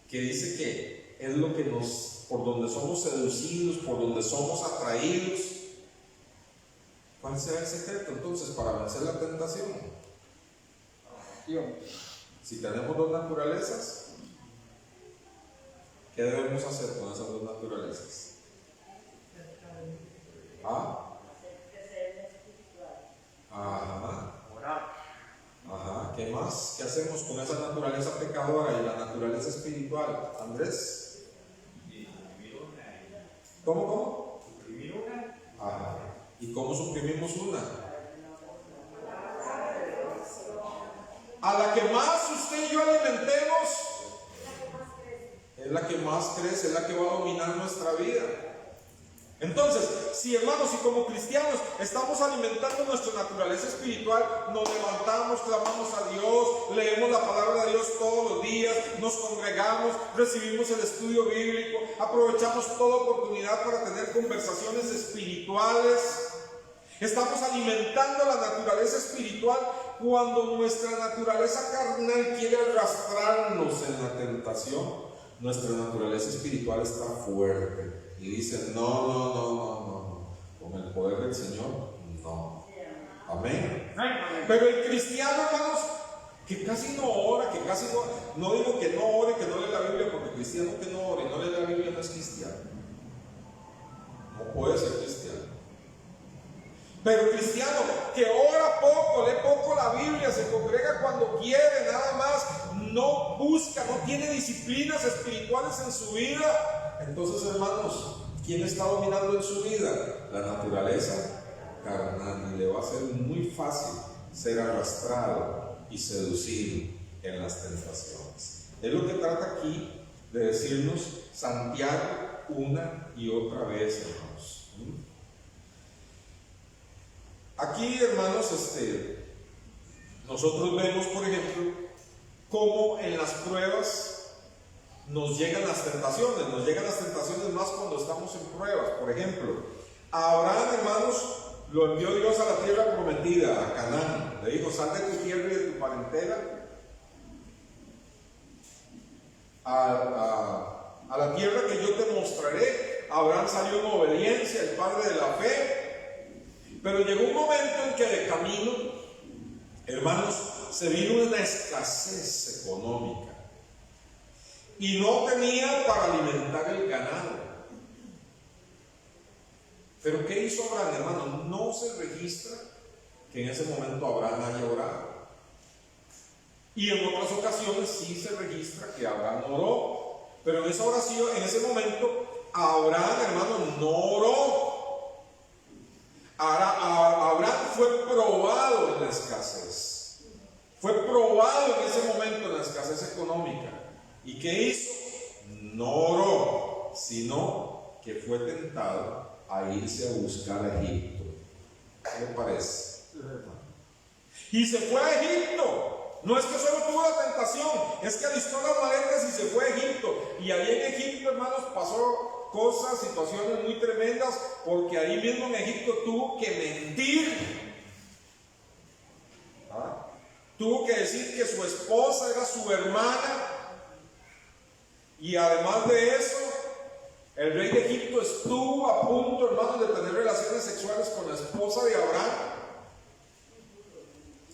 C: que dice que es lo que por donde somos seducidos, por donde somos atraídos, ¿cuál será el secreto entonces para vencer la tentación? Si tenemos dos naturalezas, ¿qué debemos hacer con esas dos naturalezas? ¿Qué más? ¿Qué hacemos con esa naturaleza pecadora y la naturaleza espiritual? Andrés. ¿Cómo? ¿Y cómo suprimimos una? A la que más usted y yo alimentemos es la que más crece, es la que va a dominar nuestra vida. Entonces, si hermanos y como cristianos estamos alimentando nuestra naturaleza espiritual, nos levantamos, clamamos a Dios, leemos la palabra de Dios todos los días, nos congregamos, recibimos el estudio bíblico, aprovechamos toda oportunidad para tener conversaciones espirituales, estamos alimentando la naturaleza espiritual. Cuando nuestra naturaleza carnal quiere arrastrarnos en la tentación, nuestra naturaleza espiritual está fuerte y dice: no, con el poder del Señor, no. Amén. Pero el cristiano, hermanos, que casi no ora, que casi no digo que no ore, que no lee la Biblia, porque el cristiano que no ore y no lee la Biblia no es cristiano, no puede ser cristiano. Pero el cristiano que ora poco, lee poco la Biblia, se congrega cuando quiere, nada más, no busca, no tiene disciplinas espirituales en su vida, entonces, hermanos, ¿quién está dominando en su vida? La naturaleza carnal, y le va a ser muy fácil ser arrastrado y seducido en las tentaciones. Es lo que trata aquí de decirnos Santiago una y otra vez, hermanos. Aquí, hermanos, nosotros vemos, por ejemplo, cómo en las pruebas nos llegan las tentaciones. Nos llegan las tentaciones más cuando estamos en pruebas. Por ejemplo, a Abraham, hermanos, lo envió Dios a la tierra prometida, a Canaán. Le dijo: sal de tu tierra y de tu parentela a la tierra que yo te mostraré. Abraham salió en obediencia, el padre de la fe. Pero llegó un momento en que de camino, hermanos, se vino una escasez económica y no tenía para alimentar el ganado. Pero ¿qué hizo Abraham, hermano? No se registra que en ese momento Abraham haya orado. Y en otras ocasiones sí se registra que Abraham oró. Pero en esa oración, en ese momento, Abraham, hermano, no oró. Abraham fue probado en la escasez. Fue probado en ese momento en la escasez económica. ¿Y qué hizo? No oró, sino que fue tentado a irse a buscar a Egipto. ¿Qué le parece? Y se fue a Egipto. No es que solo tuvo la tentación, es que alistó las maletas y se fue a Egipto. Y ahí en Egipto, hermanos, pasó cosas, situaciones muy tremendas, porque ahí mismo en Egipto tuvo que mentir. Tuvo que decir que su esposa era su hermana. Y además de eso, el rey de Egipto estuvo a punto, hermanos, de tener relaciones sexuales con la esposa de Abraham.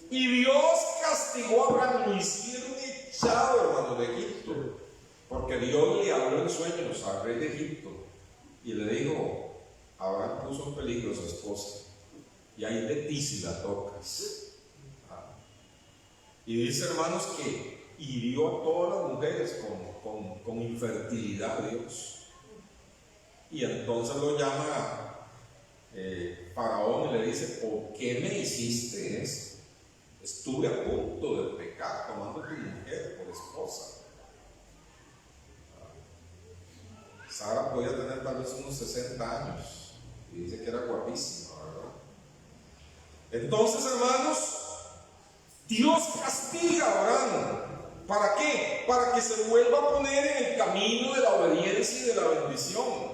C: Y Dios castigó a Abraham, lo hicieron echado, hermanos, de Egipto. Porque Dios le habló en sueños al rey de Egipto y le dijo: Abraham puso en peligro a su esposa, y ahí de ti si la tocas. Y dice, hermanos, que hirió a todas las mujeres con infertilidad a Dios. Y entonces lo llama Faraón y le dice: ¿por qué me hiciste esto? Estuve a punto de pecar tomando a tu mujer por esposa. Sara podía tener tal vez unos 60 años y dice que era guapísima, ¿verdad? Entonces, hermanos, Dios castiga a Abraham. ¿Para qué? Para que se vuelva a poner en el camino de la obediencia y de la bendición.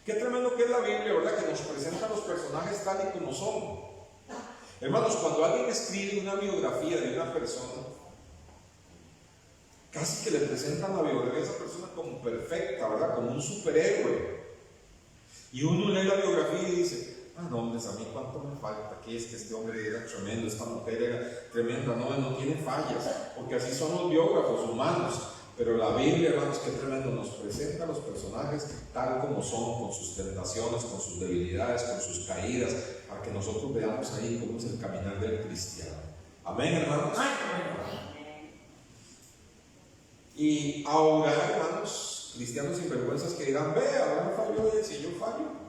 C: Qué tremendo que es la Biblia, ¿verdad? Que nos presenta a los personajes tal y como son. Hermanos, cuando alguien escribe una biografía de una persona, casi que le presentan la biografía de esa persona como perfecta, ¿verdad? Como un superhéroe. Y uno lee la biografía y dice: no, hombres, a mí cuánto me falta, que es que este hombre era tremendo, esta mujer era tremenda, no tiene fallas, porque así son los biógrafos humanos. Pero la Biblia, hermanos, qué tremendo, nos presenta a los personajes tal como son, con sus tentaciones, con sus debilidades, con sus caídas, para que nosotros veamos ahí cómo es el caminar del cristiano. Amén, hermanos. Y ahora, hermanos, cristianos sinvergüenzas que dirán: ve, Abraham falló, y si yo fallo.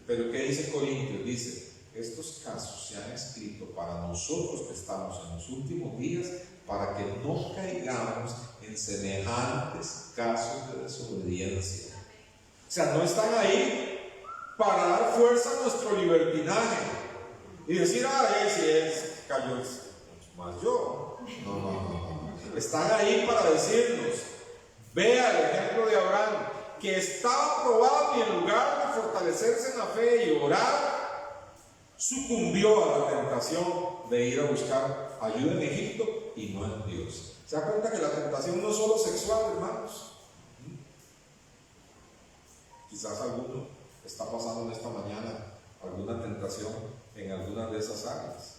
C: Pero ¿qué dice Corintios? Dice: estos casos se han escrito para nosotros que estamos en los últimos días, para que no caigamos en semejantes casos de desobediencia. O sea, no están ahí para dar fuerza a nuestro libertinaje y decir, si es, cayó más yo. No. Están ahí para decirnos, vea el ejemplo de Abraham, que estaba probado y en lugar de fortalecerse en la fe y orar, sucumbió a la tentación de ir a buscar ayuda en Egipto y no en Dios. ¿Se da cuenta que la tentación no es solo sexual, hermanos? Quizás alguno está pasando en esta mañana alguna tentación en algunas de esas áreas.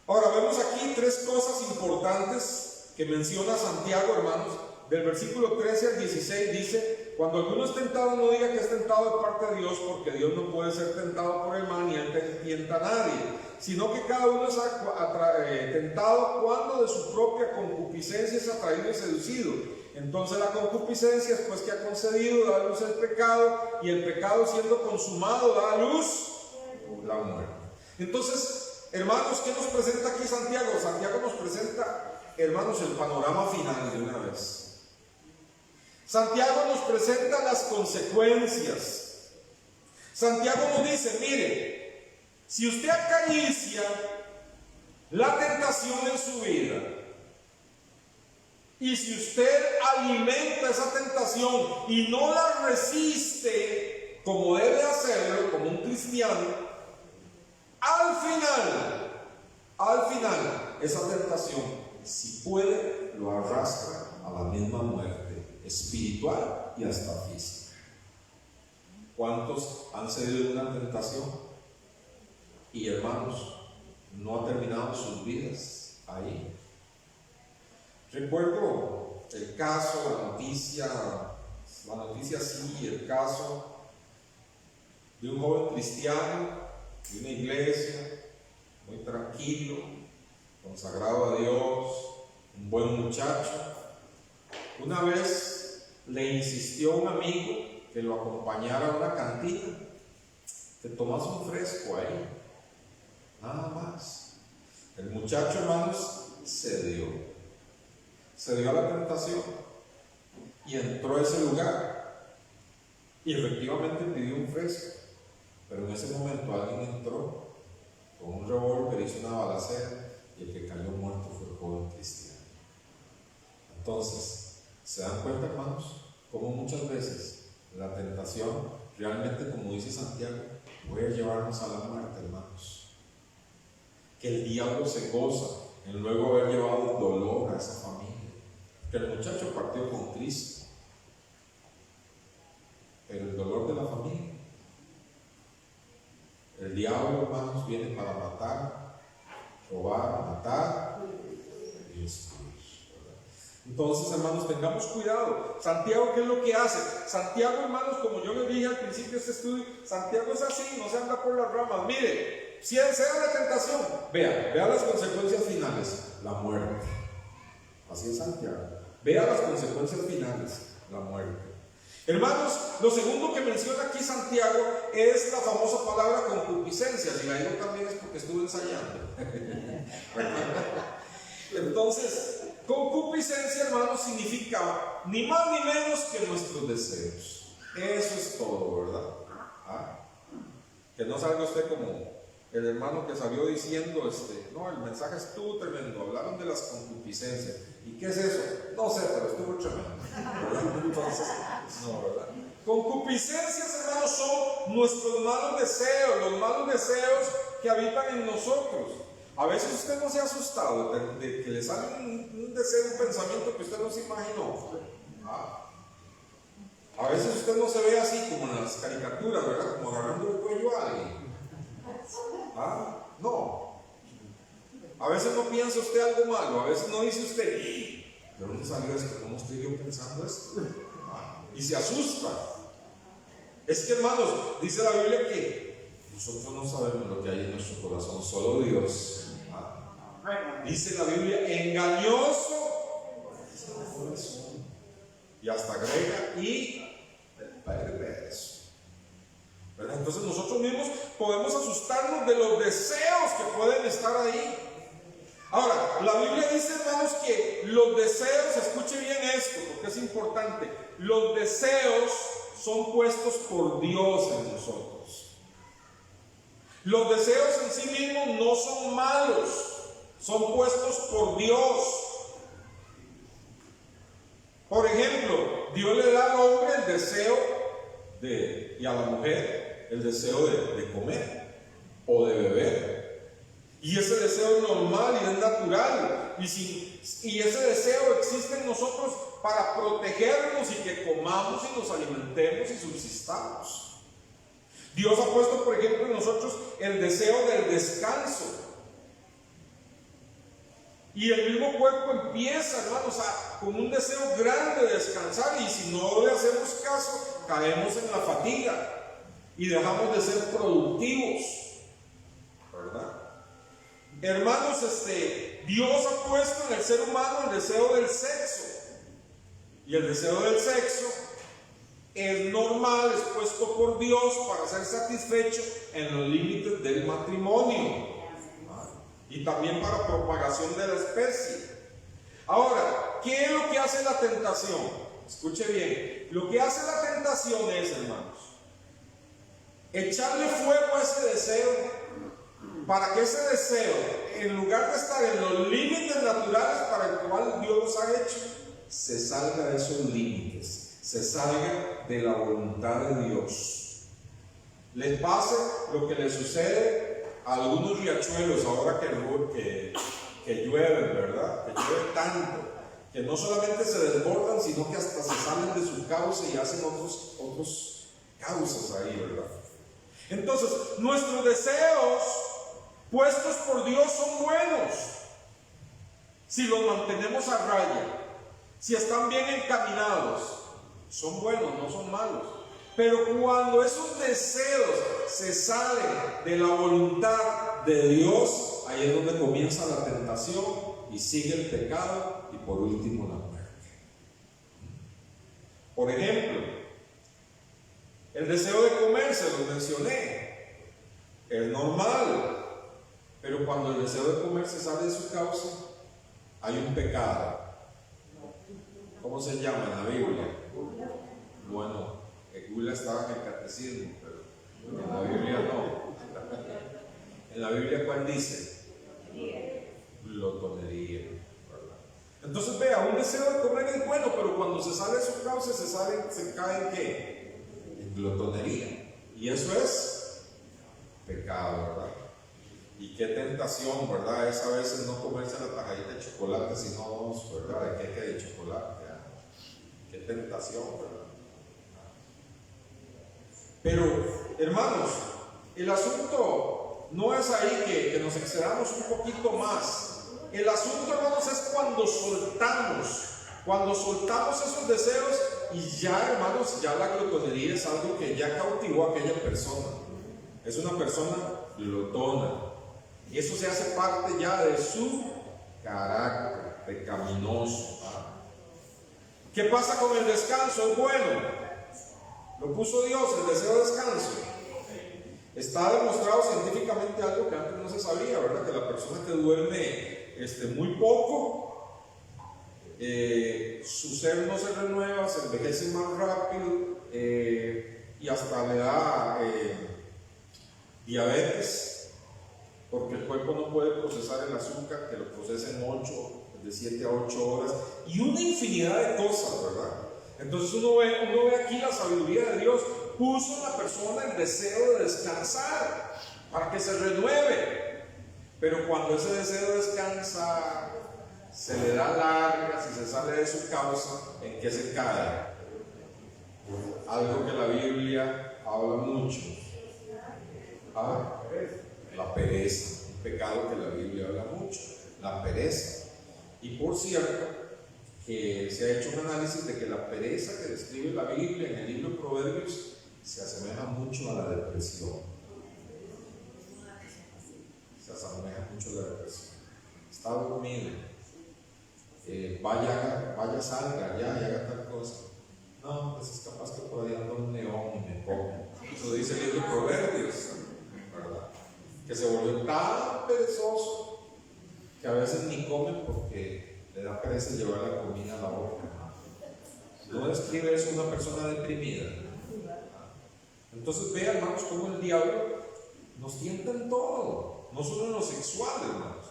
C: Ahora vemos aquí tres cosas importantes que menciona Santiago, hermanos. Del versículo 13 al 16 dice: cuando alguno es tentado, no diga que es tentado de parte de Dios, porque Dios no puede ser tentado por el mal, ni él tienta a nadie, sino que cada uno es tentado cuando de su propia concupiscencia es atraído y seducido. Entonces la concupiscencia, después que ha concedido, da a luz el pecado, y el pecado, siendo consumado, da a luz la muerte. Entonces, hermanos, ¿qué nos presenta aquí Santiago? Santiago nos presenta, hermanos, el panorama final de una vez. Santiago nos presenta las consecuencias. Santiago nos dice, mire, si usted acaricia la tentación en su vida, y si usted alimenta esa tentación y no la resiste como debe hacerlo, como un cristiano, al final, esa tentación, si puede, lo arrastra a la misma muerte espiritual y hasta física. ¿Cuántos han cedido en una tentación? Y hermanos, no ha terminado sus vidas ahí. Recuerdo el caso, la noticia sí, el caso de un joven cristiano de una iglesia, muy tranquilo, consagrado a Dios, un buen muchacho. Una vez le insistió un amigo que lo acompañara a una cantina, que tomase un fresco ahí, nada más. El muchacho, hermanos, cedió a la tentación y entró a ese lugar y efectivamente pidió un fresco, pero en ese momento alguien entró con un revólver, hizo una balacera y el que cayó muerto fue el joven cristiano. Entonces, ¿se dan cuenta, hermanos? Como muchas veces la tentación realmente, como dice Santiago, puede llevarnos a la muerte, hermanos. Que el diablo se goza en luego haber llevado dolor a esa familia. Que el muchacho partió con Cristo, pero el dolor de la familia. El diablo, hermanos, viene para matar, robar, matar y destruir. Entonces, hermanos, tengamos cuidado. Santiago, ¿qué es lo que hace? Santiago, hermanos, como yo les dije al principio de este estudio, Santiago es así, no se anda por las ramas. Mire, si sea la tentación, vea las consecuencias finales, la muerte. Así es Santiago. Vea las consecuencias finales, la muerte. Hermanos, lo segundo que menciona aquí Santiago es la famosa palabra concupiscencia. Si la digo también es porque estuve ensayando. Entonces, concupiscencia, hermanos, significa ni más ni menos que nuestros deseos. Eso es todo, ¿verdad? Que no salga usted como el hermano que salió diciendo, no, el mensaje estuvo tremendo, hablaron de las concupiscencias. ¿Y qué es eso? No sé, pero estuvo tremendo, ¿verdad? Entonces, no, ¿verdad? Concupiscencias, hermanos, son nuestros malos deseos, los malos deseos que habitan en nosotros. A veces usted no se ha asustado de que le sale un deseo, un pensamiento que usted no se imaginó. A veces usted no se ve así como en las caricaturas, ¿verdad? Como agarrando el cuello a alguien. No. A veces no piensa usted algo malo, a veces no dice usted, ¿de dónde salió esto? ¿Cómo estoy yo pensando esto? Y se asusta. Es que, hermanos, dice la Biblia que nosotros no sabemos lo que hay en nuestro corazón, solo Dios. Dice la Biblia, engañoso y hasta agrega y perverso. ¿verdad? Entonces nosotros mismos podemos asustarnos de los deseos que pueden estar ahí. Ahora, la Biblia dice, hermanos, que los deseos, escuche bien esto, porque es importante, los deseos son puestos por Dios en nosotros. Los deseos en sí mismos no son malos, son puestos por Dios. Por ejemplo, Dios le da al hombre el deseo y a la mujer el deseo de comer o de beber. Y ese deseo es normal y es natural. Y ese deseo existe en nosotros para protegernos y que comamos y nos alimentemos y subsistamos. Dios ha puesto, por ejemplo, en nosotros el deseo del descanso. Y el mismo cuerpo empieza, hermanos, con un deseo grande de descansar. Y si no le hacemos caso, caemos en la fatiga y dejamos de ser productivos, ¿verdad? Hermanos, Dios ha puesto en el ser humano el deseo del sexo. Y el deseo del sexo es normal, es puesto por Dios para ser satisfecho en los límites del matrimonio y también para propagación de la especie. Ahora, ¿qué es lo que hace la tentación? Escuche bien, lo que hace la tentación es, hermanos, echarle fuego a ese deseo para que ese deseo, en lugar de estar en los límites naturales para el cual Dios los ha hecho, se salga de esos límites, se salga de la voluntad de Dios. Les pase lo que les sucede a algunos riachuelos ahora que llueven, ¿verdad? Que llueve tanto, que no solamente se desbordan, sino que hasta se salen de su cauce y hacen otros cauces ahí, ¿verdad? Entonces, nuestros deseos puestos por Dios son buenos si los mantenemos a raya, si están bien encaminados, son buenos, no son malos. Pero cuando esos deseos se salen de la voluntad de Dios, ahí es donde comienza la tentación y sigue el pecado y por último la muerte. Por ejemplo, el deseo de comer, se lo mencioné, es normal. Pero cuando el deseo de comer se sale de su causa, hay un pecado. ¿Cómo se llama en la Biblia? Bueno, gula estaba en el catecismo, pero en la Biblia no. En la Biblia, ¿cuál dice? Glotonería. Entonces vea, un deseo de comer es bueno, pero cuando se sale de su causa se cae en ¿qué? En glotonería. Y eso es pecado, ¿verdad? Y qué tentación, ¿verdad? Es a veces no comerse la tajadita de chocolate, sino dos, ¿verdad? De queque de chocolate. ¿Verdad? Qué tentación, ¿verdad? Pero, hermanos, el asunto no es ahí que nos excedamos un poquito más. El asunto, hermanos, es cuando soltamos esos deseos y ya, hermanos, ya la glotonería es algo que ya cautivó a aquella persona. Es una persona glotona. Y eso se hace parte ya de su carácter pecaminoso. ¿Qué pasa con el descanso? Es bueno. Lo puso Dios, el deseo de descanso. Está demostrado científicamente algo que antes no se sabía, ¿verdad? Que la persona que duerme muy poco, su ser no se renueva, se envejece más rápido y hasta le da diabetes. Porque el cuerpo no puede procesar el azúcar, que lo procesa de 7 a 8 horas, y una infinidad de cosas, ¿verdad? Entonces uno ve aquí la sabiduría de Dios. Puso en la persona el deseo de descansar para que se renueve. Pero cuando ese deseo de descansar se le da largas y se sale de su causa, ¿en qué se cae? Algo que la Biblia habla mucho. La pereza, un pecado que la Biblia habla mucho, la pereza. Y por cierto, que se ha hecho un análisis de que la pereza que describe la Biblia en el libro de Proverbios se asemeja mucho a la depresión. Se asemeja mucho a la depresión. Está dormido, vaya, salga, ya, y haga tal cosa. No, pues es capaz que por ahí anda un león y me come. Eso dice el libro de Proverbios, ¿verdad? Que se volvió tan perezoso que a veces ni come porque le da pereza llevar la comida a la boca. No describe eso una persona deprimida. Entonces vean, hermanos, cómo el diablo nos tienta en todo, no solo en lo sexual, hermanos.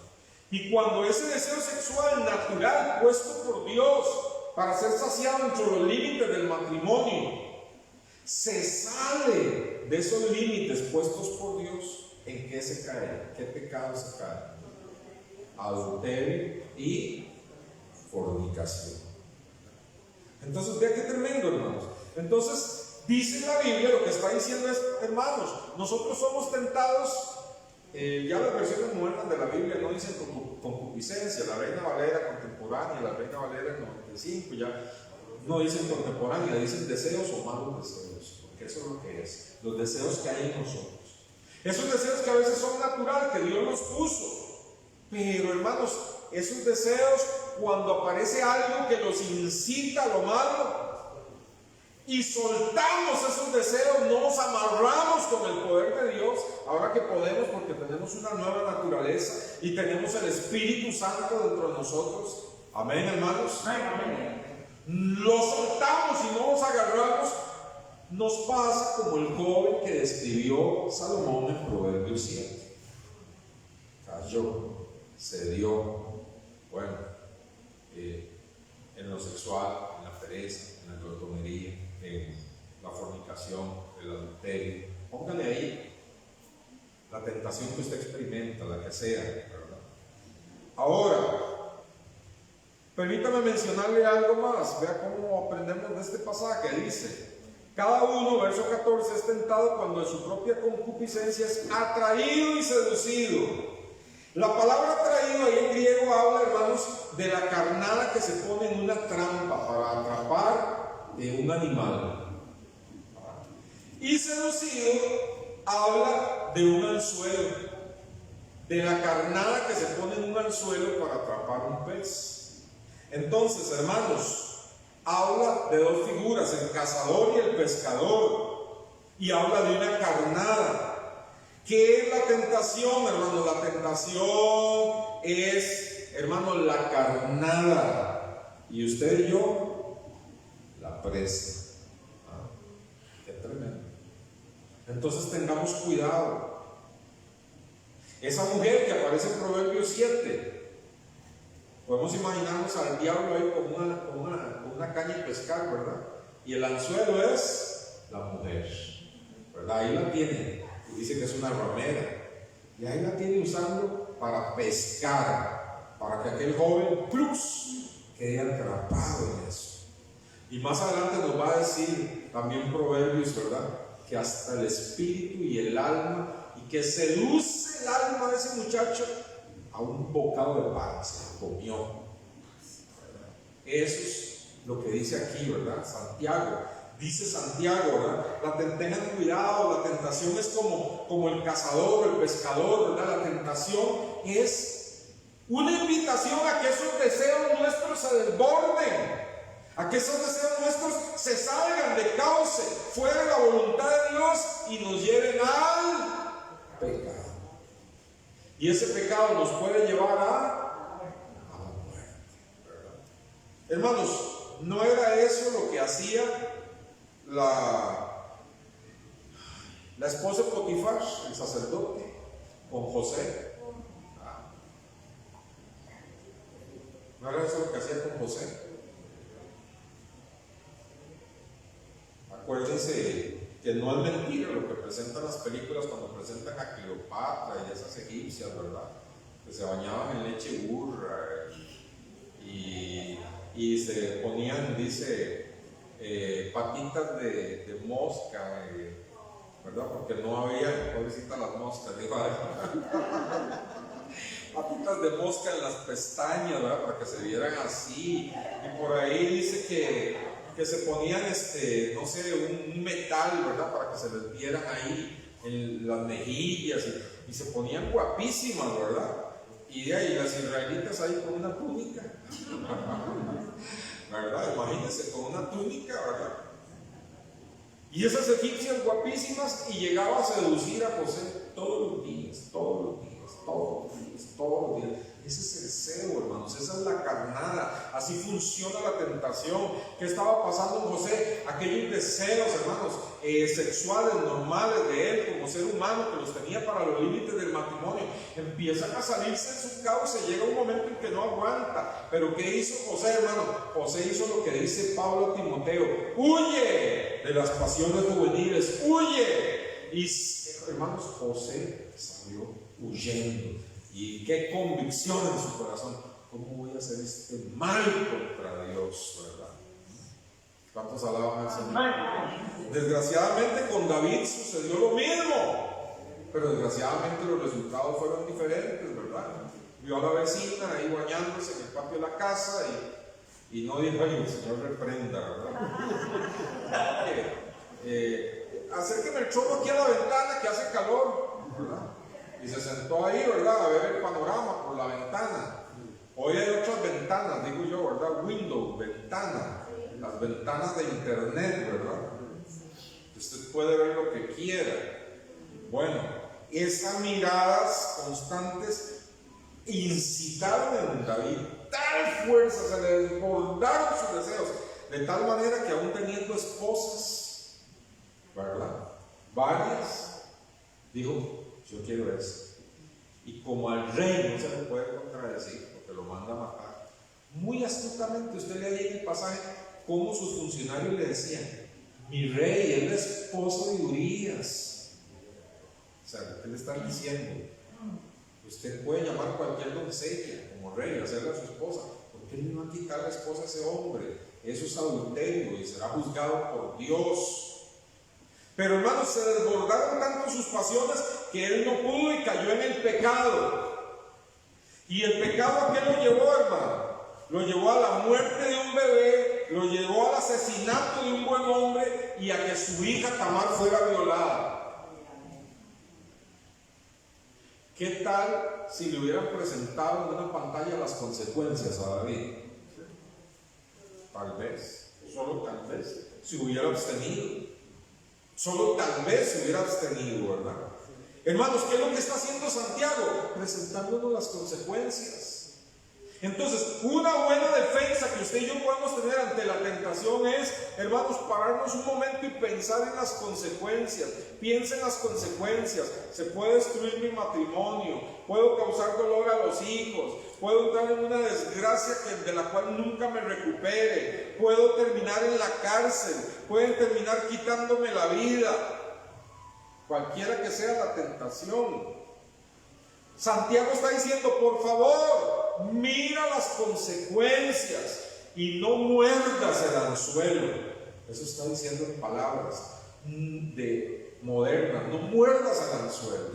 C: Y cuando ese deseo sexual natural puesto por Dios para ser saciado entre los límites del matrimonio se sale de esos límites puestos por Dios, ¿en qué se cae? ¿Qué pecado se cae? Adulterio y fornicación. Entonces, vea qué tremendo, hermanos. Entonces, dice la Biblia, lo que está diciendo es, hermanos, nosotros somos tentados, ya las versiones modernas de la Biblia no dicen concupiscencia, la Reina Valera contemporánea, la Reina Valera 95, ya no dicen contemporánea, dicen deseos o malos deseos, porque eso es lo que es, los deseos que hay en nosotros. Esos deseos que a veces son naturales, que Dios nos puso, pero hermanos, esos deseos, cuando aparece algo que los incita a lo malo, y soltamos esos deseos, no nos amarramos con el poder de Dios, ahora que podemos, porque tenemos una nueva naturaleza y tenemos el Espíritu Santo dentro de nosotros. Amén, hermanos. Amén. Lo soltamos y no nos agarramos. Nos pasa como el joven que describió Salomón en Proverbios 7. Cayó, cedió, bueno, en lo sexual, en la pereza, en la glotonería, en la fornicación, el adulterio. Póngale ahí la tentación que usted experimenta, la que sea, ¿verdad? Ahora, permítame mencionarle algo más. Vea cómo aprendemos de este pasaje. Dice: cada uno, verso 14, es tentado cuando de su propia concupiscencia es atraído y seducido. La palabra atraído ahí en griego habla, hermanos, de la carnada que se pone en una trampa para atrapar de un animal. Y seducido habla de un anzuelo, de la carnada que se pone en un anzuelo para atrapar un pez. Entonces, hermanos, habla de dos figuras, el cazador y el pescador, y habla de una carnada. ¿Qué es la tentación, hermano? La tentación es, hermano, la carnada, y usted y yo, la presa. Qué tremendo. Entonces tengamos cuidado. Esa mujer que aparece en Proverbios 7, podemos imaginarnos al diablo ahí con una caña de pescar, ¿verdad? Y el anzuelo es la mujer, ¿verdad? Ahí la tiene. Dice que es una ramera, y ahí la tiene usando para pescar, para que aquel joven quede atrapado en eso. Y más adelante nos va a decir también Proverbios, ¿verdad?, que hasta el espíritu y el alma, y que seduce el alma de ese muchacho a un bocado de pan, se comió. Eso es lo que dice aquí, ¿verdad? Santiago. Dice Santiago, ¿verdad? Tengan cuidado, la tentación es como el cazador o el pescador, ¿verdad? La tentación es una invitación a que esos deseos nuestros se desborden, a que esos deseos nuestros se salgan de cauce, fuera de la voluntad de Dios y nos lleven al pecado. Y ese pecado nos puede llevar a la muerte, ¿verdad? Hermanos, no era eso lo que hacía la esposa de Potifar, el sacerdote, con José. ¿No era eso lo que hacía con José? Acuérdense que no es mentira lo que presentan las películas cuando presentan a Cleopatra y esas egipcias, ¿verdad? Que se bañaban en leche burra y se ponían, dice, patitas de mosca, ¿verdad? Porque no había, pobrecita las moscas, digo, patitas de mosca en las pestañas, ¿verdad? Para que se vieran así. Y por ahí dice que se ponían, no sé, un metal, ¿verdad? Para que se les vieran ahí en las mejillas y se ponían guapísimas, ¿verdad? Y de ahí las israelitas ahí con una túnica. ¿verdad? Imagínense, con una túnica, ¿verdad? Y esas egipcias guapísimas, y llegaba a seducir a José todos los días, todos los días, todos los días, todos los días. Ese es el celo, hermanos, esa es la carnada, así funciona la tentación. ¿Qué estaba pasando en José? Aquellos deseos, hermanos, sexuales normales de él como ser humano, que los tenía para los límites del matrimonio, empiezan a salirse en su cauce. Llega un momento en que no aguanta. Pero ¿qué hizo José, hermano? José hizo lo que dice Pablo a Timoteo: huye de las pasiones juveniles, huye. Y hermanos, José salió huyendo. Y qué convicción en su corazón: ¿cómo voy a hacer este mal contra Dios, verdad? ¿Cuántos alaban al Señor? Desgraciadamente con David sucedió lo mismo, pero desgraciadamente los resultados fueron diferentes, ¿verdad? Vio a la vecina ahí bañándose en el patio de la casa y no dijo: ay, el Señor reprenda, ¿verdad? Acérqueme el chorro aquí a la ventana que hace calor, ¿verdad? Y se sentó ahí, ¿verdad?, a ver el panorama por la ventana. Hoy hay otras ventanas, digo yo, ¿verdad? Windows, ventana, las ventanas de internet, ¿verdad? Usted puede ver lo que quiera. Bueno, esas miradas constantes incitaron en David tal fuerza, se le desbordaron sus deseos, de tal manera que aún teniendo esposas, ¿verdad?, varias, dijo: yo quiero eso. Y como al rey no se le puede contradecir, porque lo manda a matar, muy astutamente usted lee ahí en el pasaje cómo sus funcionarios le decían: mi rey, él es esposo de Urías. O sea, ¿qué le están diciendo? Usted puede llamar cualquier doncella como rey, hacerla a su esposa. ¿Por qué no va a quitar la esposa a ese hombre? Eso es adulterio y será juzgado por Dios. Pero hermanos, se desbordaron tanto sus pasiones que él no pudo y cayó en el pecado. ¿Y el pecado a qué lo llevó, hermano? Lo llevó a la muerte de un bebé, lo llevó al asesinato de un buen hombre y a que su hija Tamar fuera violada. ¿Qué tal si le hubieran presentado en una pantalla las consecuencias a David? Tal vez, solo tal vez, si hubiera abstenido. Solo tal vez se hubiera abstenido, ¿verdad? Hermanos, ¿qué es lo que está haciendo Santiago? Presentándonos las consecuencias. Entonces, una buena defensa que usted y yo podemos tener ante la tentación es, hermanos, pararnos un momento y pensar en las consecuencias. Piensa en las consecuencias. Se puede destruir mi matrimonio, puedo causar dolor a los hijos, puedo entrar en una desgracia de la cual nunca me recupere, puedo terminar en la cárcel, pueden terminar quitándome la vida. Cualquiera que sea la tentación, Santiago está diciendo: por favor, mira las consecuencias y no muerdas el anzuelo. Eso está diciendo en palabras modernas: no muerdas el anzuelo,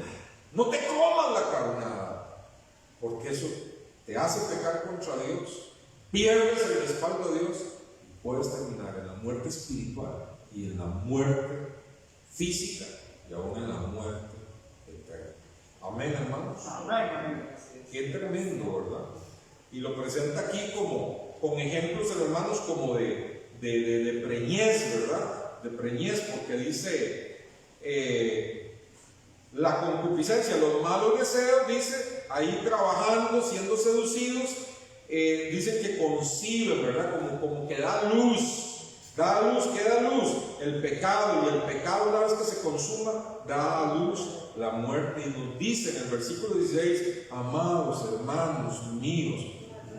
C: no te comas la carnada, porque eso te hace pecar contra Dios, pierdes el respaldo de Dios y puedes terminar en la muerte espiritual y en la muerte física y aún en la muerte eterna. Amén, hermanos.
D: Amén.
C: Qué tremendo, ¿verdad? Y lo presenta aquí como con ejemplos, hermanos, como de preñez, ¿verdad? De preñez, porque dice la concupiscencia, los malos deseos, dice, ahí trabajando, siendo seducidos, dicen que conciben, ¿verdad? Como que da luz. Da luz, ¿qué da luz? El pecado, y el pecado, una vez que se consuma, da a luz la muerte. Y nos dice en el versículo 16: amados hermanos míos,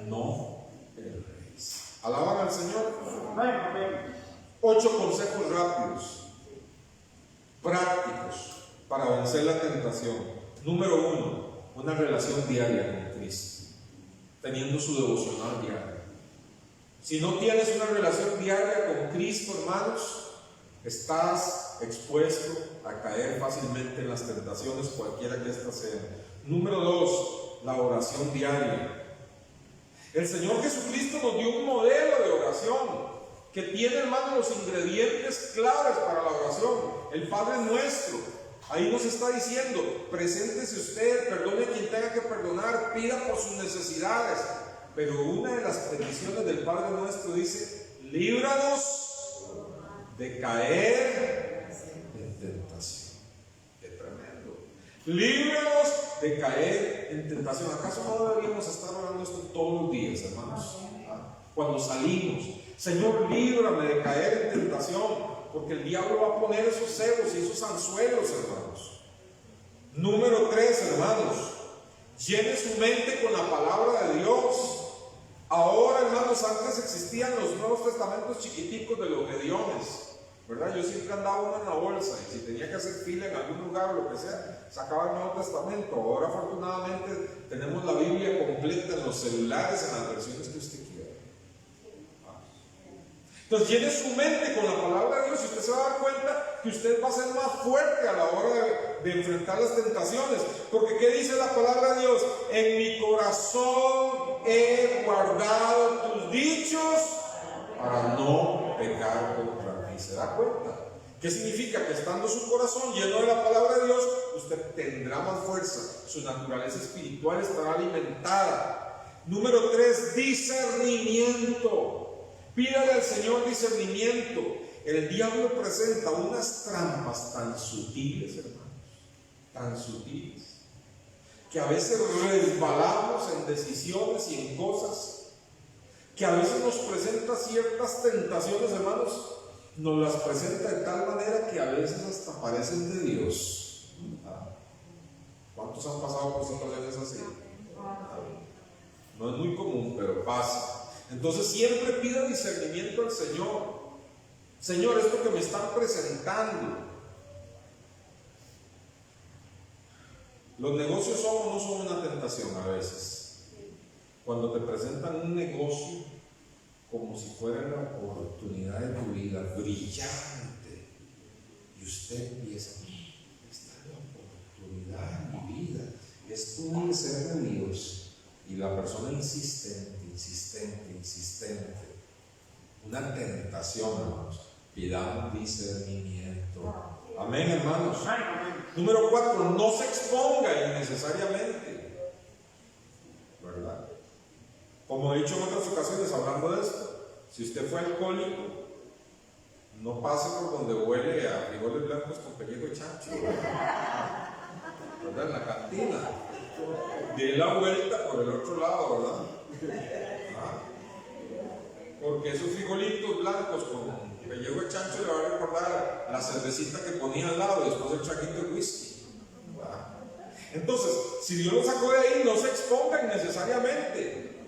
C: no erréis. ¿Alaban al Señor?
D: Amén.
C: 8 consejos rápidos, prácticos, para vencer la tentación. Número 1, una relación diaria con Cristo, teniendo su devocional diario. Si no tienes una relación diaria con Cristo, hermanos, estás expuesto a caer fácilmente en las tentaciones, cualquiera que éstas sean. Número 2, la oración diaria. El Señor Jesucristo nos dio un modelo de oración que tiene, hermanos, los ingredientes claves para la oración. El Padre Nuestro, ahí nos está diciendo: preséntese usted, perdone a quien tenga que perdonar, pida por sus necesidades. Pero una de las peticiones del Padre Nuestro dice: líbranos de caer en tentación. ¡Qué tremendo! Líbranos de caer en tentación. ¿Acaso no deberíamos estar orando esto todos los días, hermanos? Cuando salimos: Señor, líbrame de caer en tentación, porque el diablo va a poner esos cebos y esos anzuelos, hermanos. Número 3, hermanos: llene su mente con la palabra de Dios. Ahora, hermanos, antes existían los Nuevos Testamentos chiquiticos de los Gediones, ¿verdad? Yo siempre andaba uno en la bolsa, y si tenía que hacer fila en algún lugar o lo que sea, sacaba el Nuevo Testamento. Ahora, afortunadamente, tenemos la Biblia completa en los celulares, en las versiones que usted quiera. Entonces, llene su mente con la palabra de Dios y usted se va a dar cuenta que usted va a ser más fuerte a la hora de enfrentar las tentaciones. Porque ¿qué dice la palabra de Dios? En mi corazón he guardado tus dichos para no pecar contra ti. ¿Se da cuenta? ¿Qué significa? Que estando su corazón lleno de la palabra de Dios, usted tendrá más fuerza, su naturaleza espiritual estará alimentada. Número 3, discernimiento. Pídale al Señor discernimiento. El diablo presenta unas trampas tan sutiles, hermanos, tan sutiles, que a veces resbalamos en decisiones y en cosas, que a veces nos presenta ciertas tentaciones, hermanos, nos las presenta de tal manera que a veces hasta parecen de Dios. ¿Cuántos han pasado por situaciones así? No es muy común, pero pasa. Entonces siempre pida discernimiento al Señor. Señor, esto que me están presentando, los negocios son o no son una tentación a veces. Cuando te presentan un negocio como si fuera la oportunidad de tu vida, brillante, y usted empieza: esta es la oportunidad de mi vida, es conocer de Dios. Y la persona insistente, una tentación, hermanos. Pidamos discernimiento. Amén, hermanos. Número 4, no se exponga innecesariamente, ¿verdad? Como he dicho en otras ocasiones hablando de esto, si usted fue alcohólico, no pase por donde huele a frijoles blancos con pellejo de chancho, ¿verdad? En la cantina. De la vuelta por el otro lado, ¿verdad? Porque esos frijolitos blancos con pellejo de chancho le va a recordar la cervecita que ponía al lado y después el traguito de whisky. Entonces, si Dios lo sacó de ahí, no se exponga innecesariamente.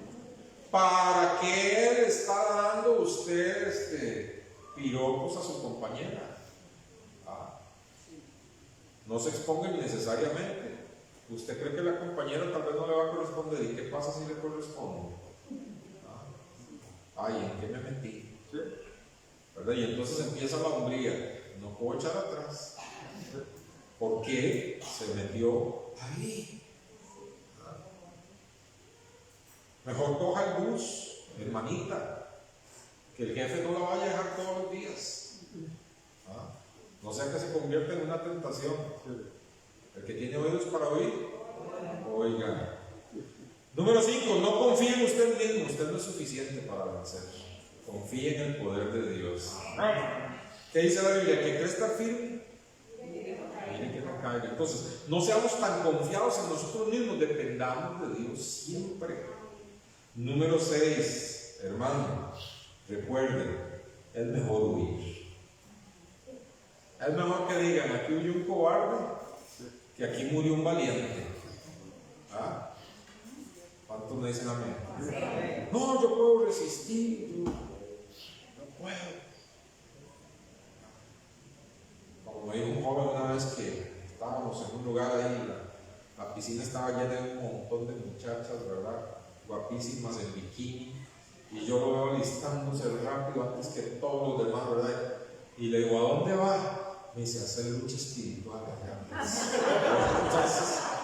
C: ¿Para qué le está dando usted piropos a su compañera? No se exponga innecesariamente. ¿Usted cree que la compañera tal vez no le va a corresponder? ¿Y qué pasa si le corresponde? Ay, ¿en qué me metí? ¿Verdad? Y entonces empieza la hombría. No puedo echar atrás. ¿Por qué se metió ahí? Mejor coja el bus, hermanita, que el jefe no la vaya a dejar todos los días. No sea que se convierta en una tentación. El que tiene oídos para oír, oiga. Número 5, no confíe en usted mismo. Usted no es suficiente para vencer. Confíe en el poder de Dios. ¿Qué dice la Biblia? Que cree estar firme, mire que no caiga. Entonces, no seamos tan confiados en nosotros mismos, dependamos de Dios siempre. Número 6, hermano, recuerden, es mejor huir. Es mejor que digan: aquí huyó un cobarde, que aquí murió un valiente. ¿Cuántos me dicen amén? No, yo puedo resistir, no puedo. Como me dijo un joven una vez que estábamos en un lugar ahí, la piscina estaba llena de un montón de muchachas, ¿verdad? Guapísimas en bikini, y yo lo veo alistándose rápido antes que todos los demás, ¿verdad? Y le digo: ¿a dónde va? Me dice: a hacer lucha espiritual allá.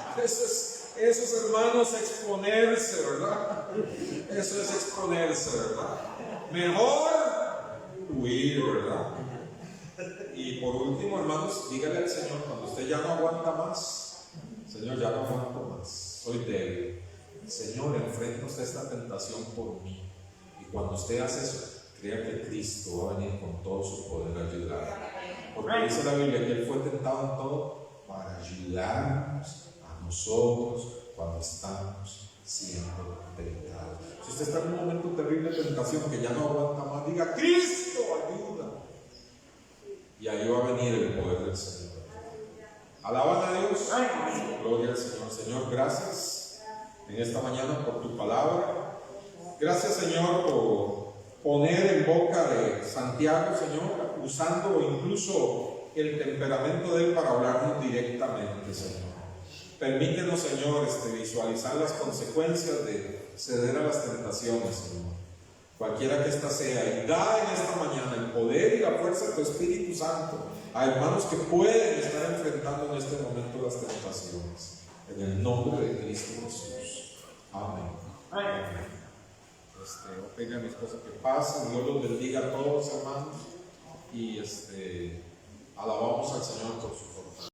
C: Entonces, eso es, hermanos, exponerse, ¿verdad? Eso es exponerse, ¿verdad? Mejor huir, ¿verdad? Y por último, hermanos, dígale al Señor cuando usted ya no aguanta más: Señor, ya no aguanto más, soy débil. Señor, enfrenta usted esta tentación por mí. Y cuando usted hace eso, crea que Cristo va a venir con todo su poder a ayudar. Porque dice la Biblia que Él fue tentado en todo para ayudarnos a nosotros cuando estamos siendo tentados. Si usted está en un momento terrible de tentación que ya no aguanta más, diga: Cristo, ayuda. Y ahí va a venir el poder del Señor. Alaban a Dios. Gloria al Señor. Señor, gracias en esta mañana por tu palabra. Gracias, Señor, por poner en boca de Santiago, Señor, usando incluso el temperamento de él para hablarnos directamente, Señor. Permítenos, Señor, visualizar las consecuencias de ceder a las tentaciones, Señor, cualquiera que ésta sea, y da en esta mañana el poder y la fuerza de tu Espíritu Santo a hermanos que pueden estar enfrentando en este momento las tentaciones. En el nombre de Cristo Jesús. Amén. Pega a mi esposa que pase. Dios los bendiga a todos, hermanos. Y alabamos al Señor por su